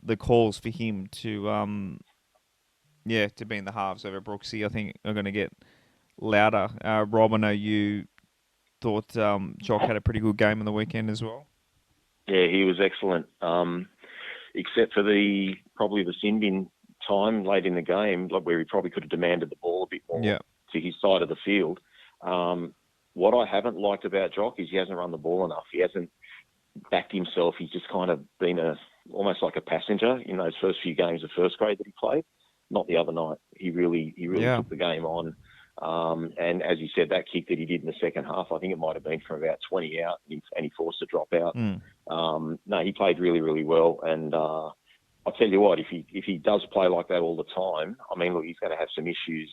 the calls for him to to be in the halves over Brooksy, I think, are going to get louder. Rob, I know you thought Jock had a pretty good game on the weekend as well. Yeah, he was excellent. Except for probably the sin bin time late in the game, like where he probably could have demanded the ball a bit more Yeah. to his side of the field. What I haven't liked about Jock is he hasn't run the ball enough. He hasn't backed himself. He's just kind of been almost like a passenger in those first few games of first grade that he played. Not the other night. He really Yeah. took the game on. And as you said, that kick that he did in the second half, I think it might have been from about 20 out, and he forced a drop out. No, he played really, really well. And I'll tell you what, if he does play like that all the time, I mean, look, he's going to have some issues,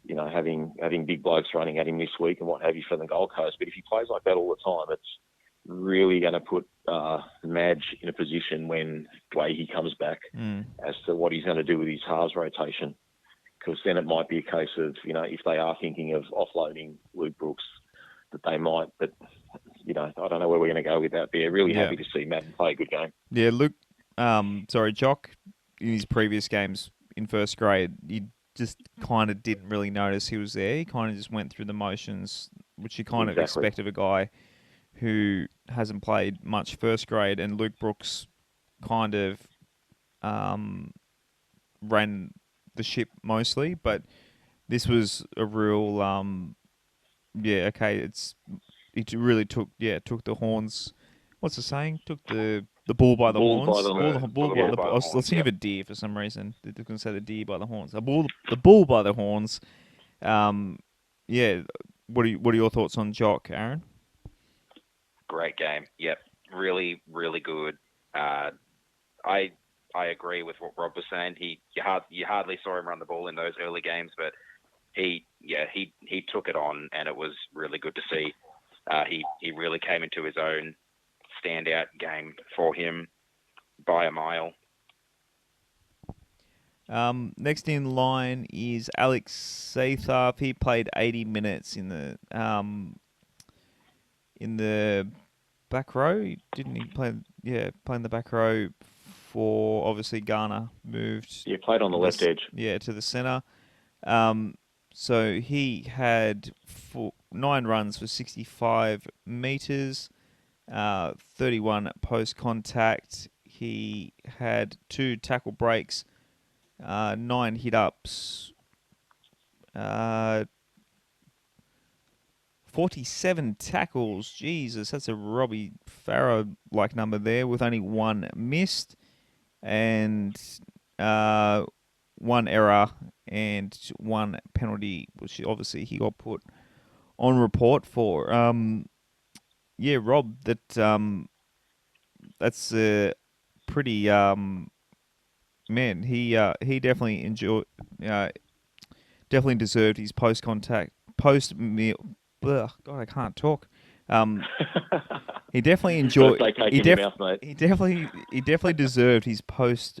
you know, having big blokes running at him this week and what have you for the Gold Coast. But if he plays like that all the time, it's really going to put Madge in a position when he comes back as to what he's going to do with his halves rotation. Because then it might be a case of, you know, if they are thinking of offloading Luke Brooks, that they might. But, you know, I don't know where we're going to go with that. But yeah, really happy to see Madden play a good game. Yeah, Jock, in his previous games in first grade, you just kind of didn't really notice he was there. He kind of just went through the motions, which you kind of expect of a guy who hasn't played much first grade. And Luke Brooks kind of ran the ship mostly, but this was a real it really took the horns. What's the saying? Took the bull by the horns. I was thinking of a deer for some reason. They're going to say the deer by the horns. The bull by the horns. Yeah. What are your thoughts on Jock, Aaron? Great game. Yep. Really, really good. I agree with what Rob was saying. You hardly saw him run the ball in those early games, but he took it on, and it was really good to see. He really came into his own. Standout game for him by a mile. Next in line is Alex Satharth. He played 80 minutes in the back row. Didn't he play? Yeah, playing the back row for obviously Garner moved. Yeah, played on the left edge. Yeah, to the centre. So he had 9 runs for 65 metres, 31 post contact. He had 2 tackle breaks, 9 hit ups, 47 tackles. Jesus, that's a Robbie Farah like number there, with only 1 missed and 1 error and 1 penalty, which obviously he got put on report for. Yeah, Rob, that's a pretty man. He definitely definitely deserved his post meal. God, I can't talk. He definitely enjoyed. He definitely deserved his post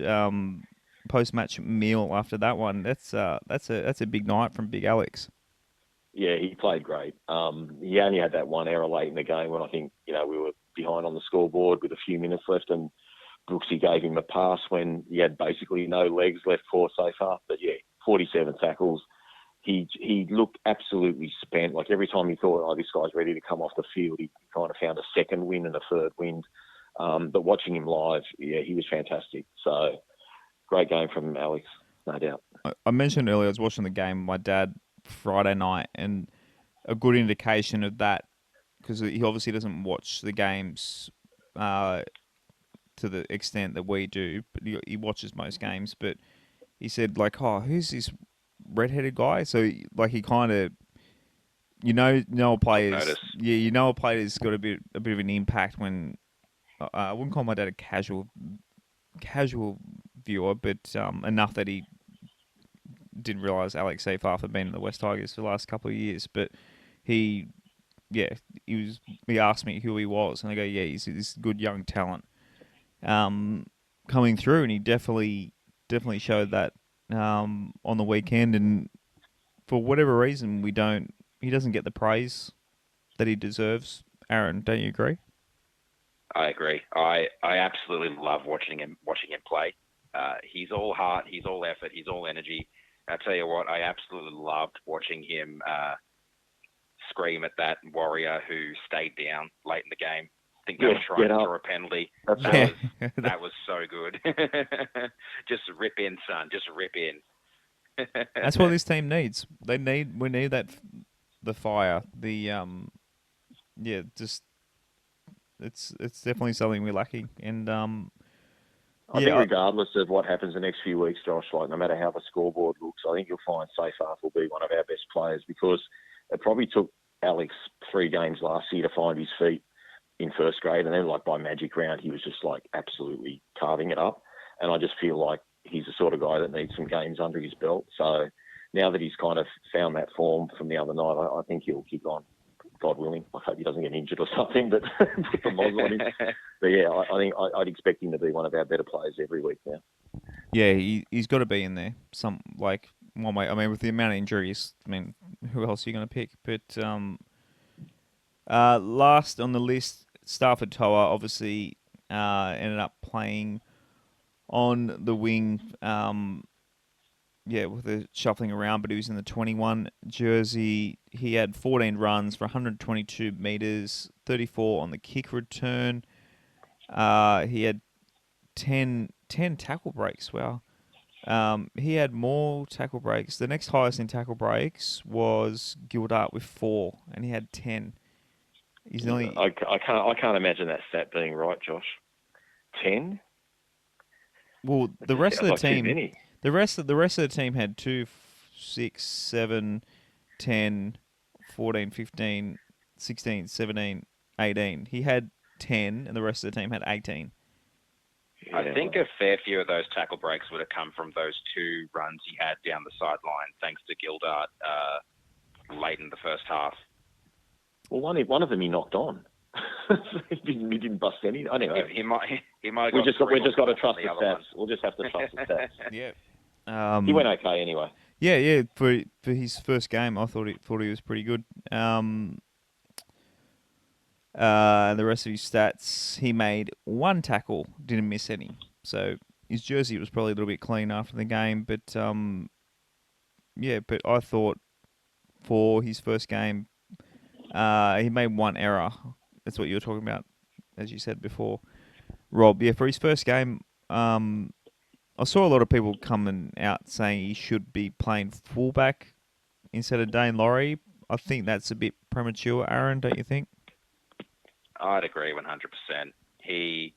match meal after that one. That's a big night from Big Alex. Yeah, he played great. He only had that 1 error late in the game when I think, you know, we were behind on the scoreboard with a few minutes left, and Brooksy gave him a pass when he had basically no legs left for Satharth. But yeah, 47 tackles. He looked absolutely spent. Like every time he thought, oh, this guy's ready to come off the field, he kind of found a second wind and a third wind. But watching him live, yeah, he was fantastic. So great game from Alex, no doubt. I mentioned earlier I was watching the game with my dad Friday night, and a good indication of that, because he obviously doesn't watch the games to the extent that we do, but he watches most games. But he said, like, oh, who's this redheaded guy? So, like, he kind of, a player's got a bit of an impact when, I wouldn't call my dad a casual viewer, but enough that he didn't realise Alex Satharth had been in the West Tigers for the last couple of years. But he asked me who he was, and I go, yeah, he's this good young talent coming through, and he definitely showed that on the weekend. And for whatever reason, he doesn't get the praise that he deserves. Aaron, don't you agree? I agree. I absolutely love watching him play. He's all heart, he's all effort, he's all energy. I tell you what, I absolutely loved watching him scream at that Warrior who stayed down late in the game. I think they were trying to throw a penalty. That was so good. Just rip in, son. Just rip in. That's what this team needs. We need the fire. Just it's definitely something we're lacking. And I think regardless of what happens the next few weeks, Josh, like no matter how the scoreboard looks, I think you'll find Safe Half will be one of our best players, because it probably took Alex 3 games last year to find his feet in first grade, and then like by magic round he was just like absolutely carving it up. And I just feel like he's the sort of guy that needs some games under his belt. So now that he's kind of found that form from the other night, I think he'll kick on, God willing. I hope he doesn't get injured or something, but put the mods on him. But yeah, I think I'd expect him to be one of our better players every week now. Yeah, he's got to be in there. Some like one way. I mean, with the amount of injuries, I mean, who else are you going to pick? But last on the list, Stafford Tower obviously ended up playing on the wing. With the shuffling around, but he was in the 21 jersey. He had 14 runs for 122 metres, 34 on the kick return. He had 10 tackle breaks. Wow. He had more tackle breaks. The next highest in tackle breaks was Gildart with 4, and he had 10. He's only. I can't imagine that stat being right, Josh. 10. Well, the rest of the team. Too many. The rest of the team had 2, 6, 7, 10, 14, 15, 16, 17, 18. He had 10, and the rest of the team had 18. I think a fair few of those tackle breaks would have come from those 2 runs he had down the sideline, thanks to Gildart late in the first half. Well, one of them he knocked on. he didn't bust any. Anyway, he might. We just got to trust the stats. We'll just have to trust the stats. Yeah. He went okay anyway. Yeah. For his first game, I thought he was pretty good. And the rest of his stats, he made 1 tackle, didn't miss any. So his jersey was probably a little bit clean after the game, but but I thought for his first game, he made 1 error. That's what you were talking about, as you said before, Rob. Yeah, for his first game, I saw a lot of people coming out saying he should be playing fullback instead of Dain Laurie. I think that's a bit premature, Aaron, don't you think? I'd agree 100%. He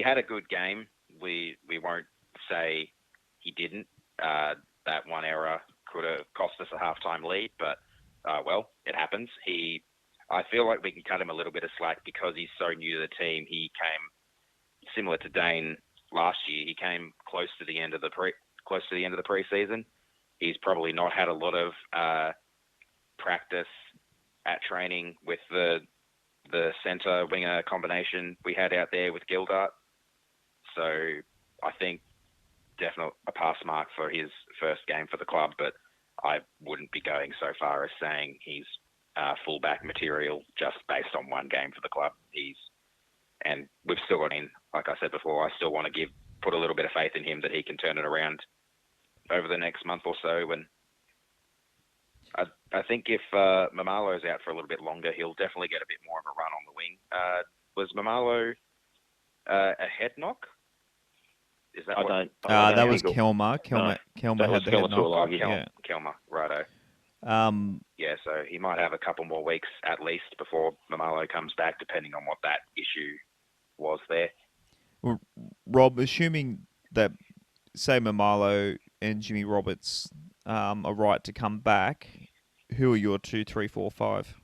had a good game. We won't say he didn't. That 1 error could have cost us a halftime lead, but it happens. I feel like we can cut him a little bit of slack because he's so new to the team. He came similar to Dain last year. He came close to the end of the preseason. He's probably not had a lot of practice at training with the centre winger combination we had out there with Gildart. So I think definitely a pass mark for his first game for the club, but I wouldn't be going so far as saying he's fullback material just based on 1 game for the club. And we've still got in, like I said before, I still want to put a little bit of faith in him that he can turn it around over the next month or so. And I think if Mamalo's out for a little bit longer, he'll definitely get a bit more of a run on the wing. Was Mamalo a head knock? Is that that was Kelma. Kelma had the head knock. Kelma, righto. So he might have a couple more weeks at least before Mamalo comes back, depending on what that issue was there. Well, Rob, assuming that, say, Mamalo and Jimmy Roberts are right to come back, who are your 2, 3, 4, 5?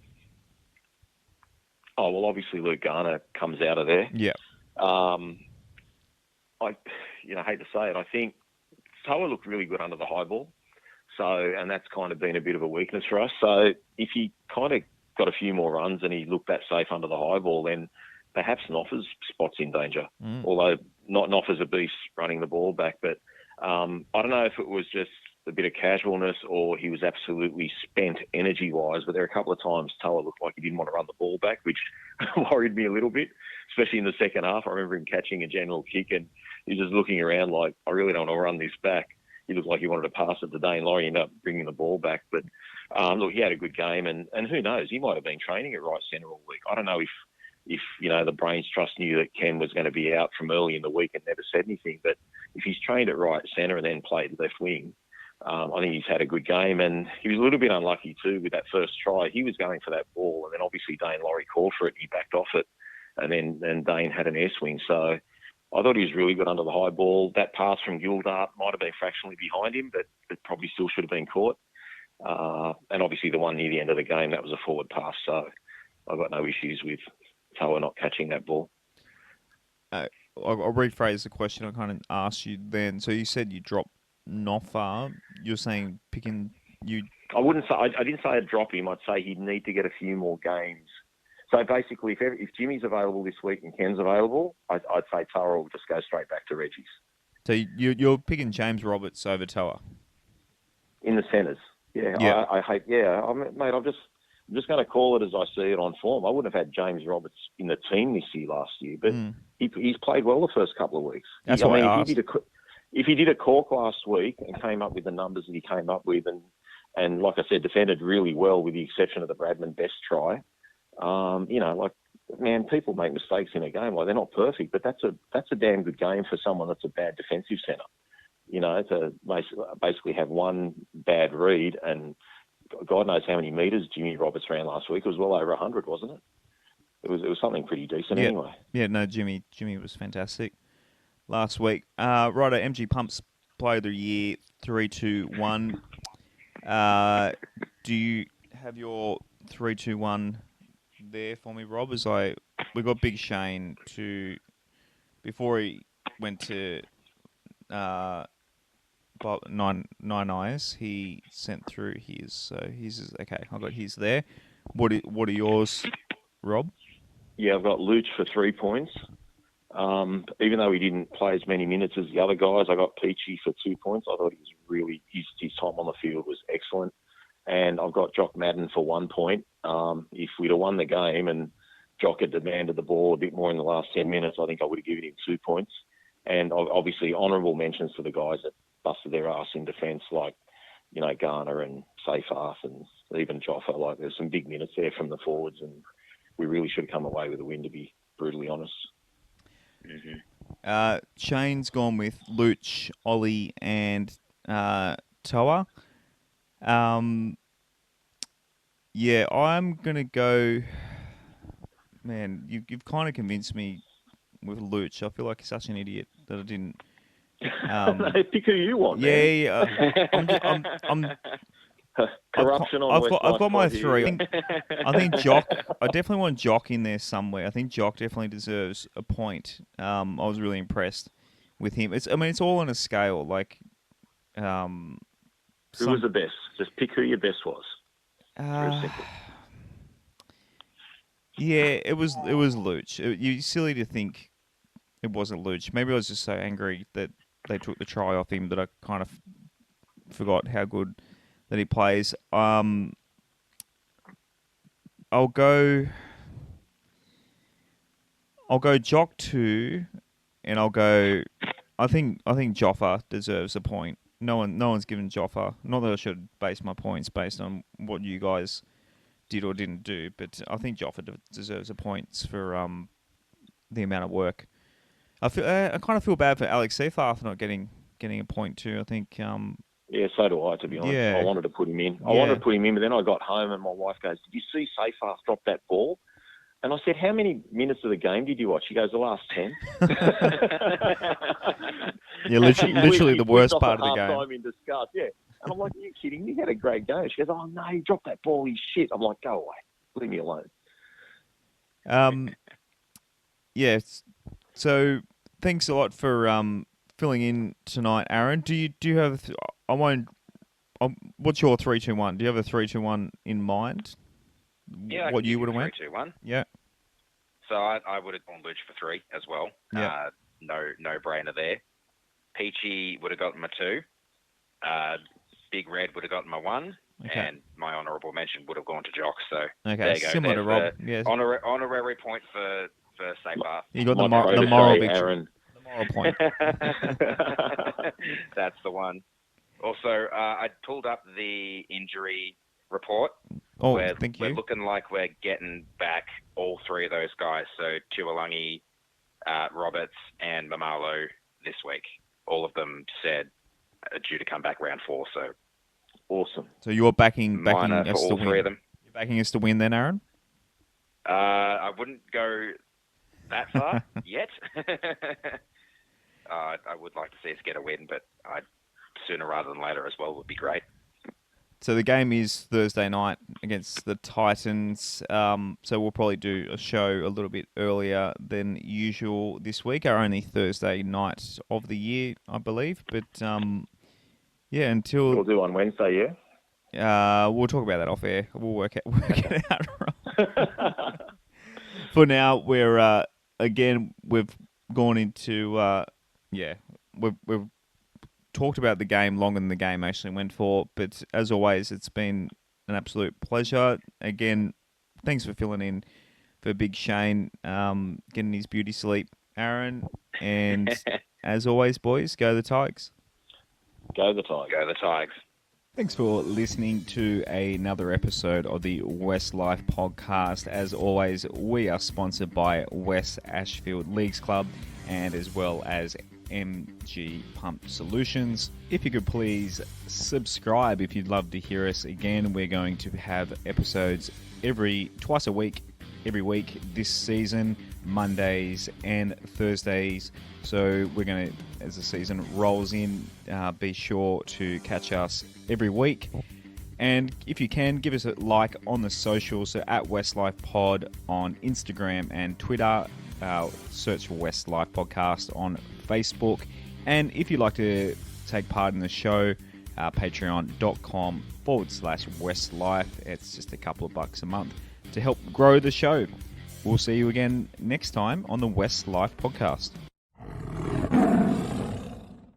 Oh, well, obviously Luke Garner comes out of there. Yeah. I hate to say it, I think Toa looked really good under the high ball. So, and that's kind of been a bit of a weakness for us. So if he kind of got a few more runs and he looked that safe under the high ball, then perhaps Noffa's spot's in danger. Although not Noffa's a beast running the ball back. But I don't know if it was just a bit of casualness or he was absolutely spent energy-wise. But there are a couple of times Toa looked like he didn't want to run the ball back, which worried me a little bit, especially in the second half. I remember him catching a general kick and he's just looking around like, I really don't want to run this back. he looked like he wanted to pass it to Dain Laurie, ended up bringing the ball back. But look, he had a good game, and who knows, he might have been training at right centre all week. I don't know if the Brains Trust knew that Ken was going to be out from early in the week and never said anything. But if he's trained at right centre and then played left wing, I think he's had a good game. And he was a little bit unlucky too with that first try. He was going for that ball, and then obviously Dain Laurie called for it, and he backed off it, and then Dain had an air swing. So I thought he was really good under the high ball. That pass from Gildart might have been fractionally behind him, but it probably still should have been caught. And obviously the one near the end of the game, that was a forward pass. So I've got no issues with Tower not catching that ball. I'll rephrase the question I kind of asked you then. So you said you dropped Noffa. You're saying picking you... I wouldn't say... I didn't say I'd drop him. I'd say he'd need to get a few more games. So basically, if Jimmy's available this week and Ken's available, I'd say Tower will just go straight back to Reggie's. So you're picking James Roberts over Tower? In the centres. Yeah. I hate... Yeah, mate, I'm just going to call it as I see it on form. I wouldn't have had James Roberts in the team this year last year, but he's played well the first couple of weeks. That's what I asked. If he did a cork last week and came up with the numbers that he came up with, and like I said, defended really well with the exception of the Bradman Best try, people make mistakes in a game. Like, they're not perfect, but that's a damn good game for someone that's a bad defensive centre. To basically have one bad read, and God knows how many metres Jimmy Roberts ran last week. It was well over 100, wasn't it? It was something pretty decent anyway. Yeah, no, Jimmy was fantastic last week. Righto, MG Pumps Player of the Year, 3-2-1. Do you have your 3-2-1 there for me, Rob? We got Big Shayne before he went to Nine Eyes, he sent through his. So his is okay. I got his there. What are yours, Rob? Yeah, I've got Luch for 3 points. Even though he didn't play as many minutes as the other guys, I got Peachy for 2 points. I thought he was really his time on the field was excellent. And I've got Jock Madden for 1 point. If we'd have won the game and Jock had demanded the ball a bit more in the last 10 minutes, I think I would have given him 2 points. And obviously honourable mentions to the guys that busted their ass in defence, like, Garner and Seyfarth and even Joffa. Like, there's some big minutes there from the forwards, and we really should have come away with a win, to be brutally honest. Mm-hmm. Shayne's gone with Luch, Ollie, and Toa. Yeah, I'm gonna go. Man, you've kind of convinced me with Luch. I feel like he's such an idiot that I didn't. Pick who you want. Yeah, I'm corruption on West. I've got my three. I think Jock. I definitely want Jock in there somewhere. I think Jock definitely deserves a point. I was really impressed with him. It's all on a scale. Like, who was the best? Just pick who your best was. Very simple. Yeah, it was Luch. You're silly to think it wasn't Luch. Maybe I was just so angry that they took the try off him that I kind of forgot how good that he plays. I'll go Jock 2, and I'll go. I think Joffa deserves a point. No one's given Joffa. Not that I should base my points based on what you guys did or didn't do, but I think Joffa deserves a points for the amount of work. I kind of feel bad for Alex Seyfarth not getting a point too. I think. Yeah, so do I, to be honest. Yeah. I wanted to put him in. But then I got home and my wife goes, "Did you see Seyfarth drop that ball?" And I said, "How many minutes of the game did you watch?" She goes, "The last 10." Yeah, literally the worst part of the game. Time in disgust, yeah. And I'm like, "Are you kidding me? He had a great game." She goes, "Oh no, he dropped that ball. He's shit." I'm like, "Go away, leave me alone." Yeah. So thanks a lot for filling in tonight, Aaron. Do you have? What's your 3-2-1? Do you have a 3-2-1 in mind? Yeah, what you would have went? 3-2-1. Yeah. So I would have gone Luch for 3 as well. Yeah. No brainer there. Peachy would have gotten my 2. Big Red would have gotten my 1. Okay. And my honourable mention would have gone to Jock. So okay, there you go. Similar to Rob. Yes. Honorary point for Seyfarth. You got the moral victory. Aaron. The moral point. That's the one. Also, I pulled up the injury report. Oh, We're thank you. looking like we're getting back all three of those guys. So Tuolangi, Roberts, and Mamalo this week. All of them said are due to come back round 4. So Awesome. So you're backing minor for us to all win. three of them. You're backing us to win then, Aaron? I wouldn't go that far yet. I would like to see us get a win, but sooner rather than later as well would be great. So the game is Thursday night against the Titans. So we'll probably do a show a little bit earlier than usual this week. Our only Thursday night of the year, I believe. But yeah, until We'll do on Wednesday, yeah? we'll talk about that off air. We'll work it out. Right. For now, we're we've gone into we've talked about the game longer than the game actually went for, but as always, it's been an absolute pleasure. Again, thanks for filling in for Big Shayne, getting his beauty sleep, Aaron, and as always, boys, go the Tigers. Go the Tigers. Go the Tigers. Thanks for listening to another episode of the WestsLife podcast. As always, we are sponsored by Wests Ashfield Leagues Club and as well as MG Pump Solutions. If you could please subscribe if you'd love to hear us again. We're going to have episodes twice a week, every week this season, Mondays and Thursdays. So we're going to, as the season rolls in, be sure to catch us every week. And if you can, give us a like on the socials, so at WestsLife Pod on Instagram and Twitter. Search for WestsLife Podcast on Facebook. And if you'd like to take part in the show, patreon.com/WestsLife. It's just a couple of bucks a month to help grow the show. We'll see you again next time on the WestsLife Podcast.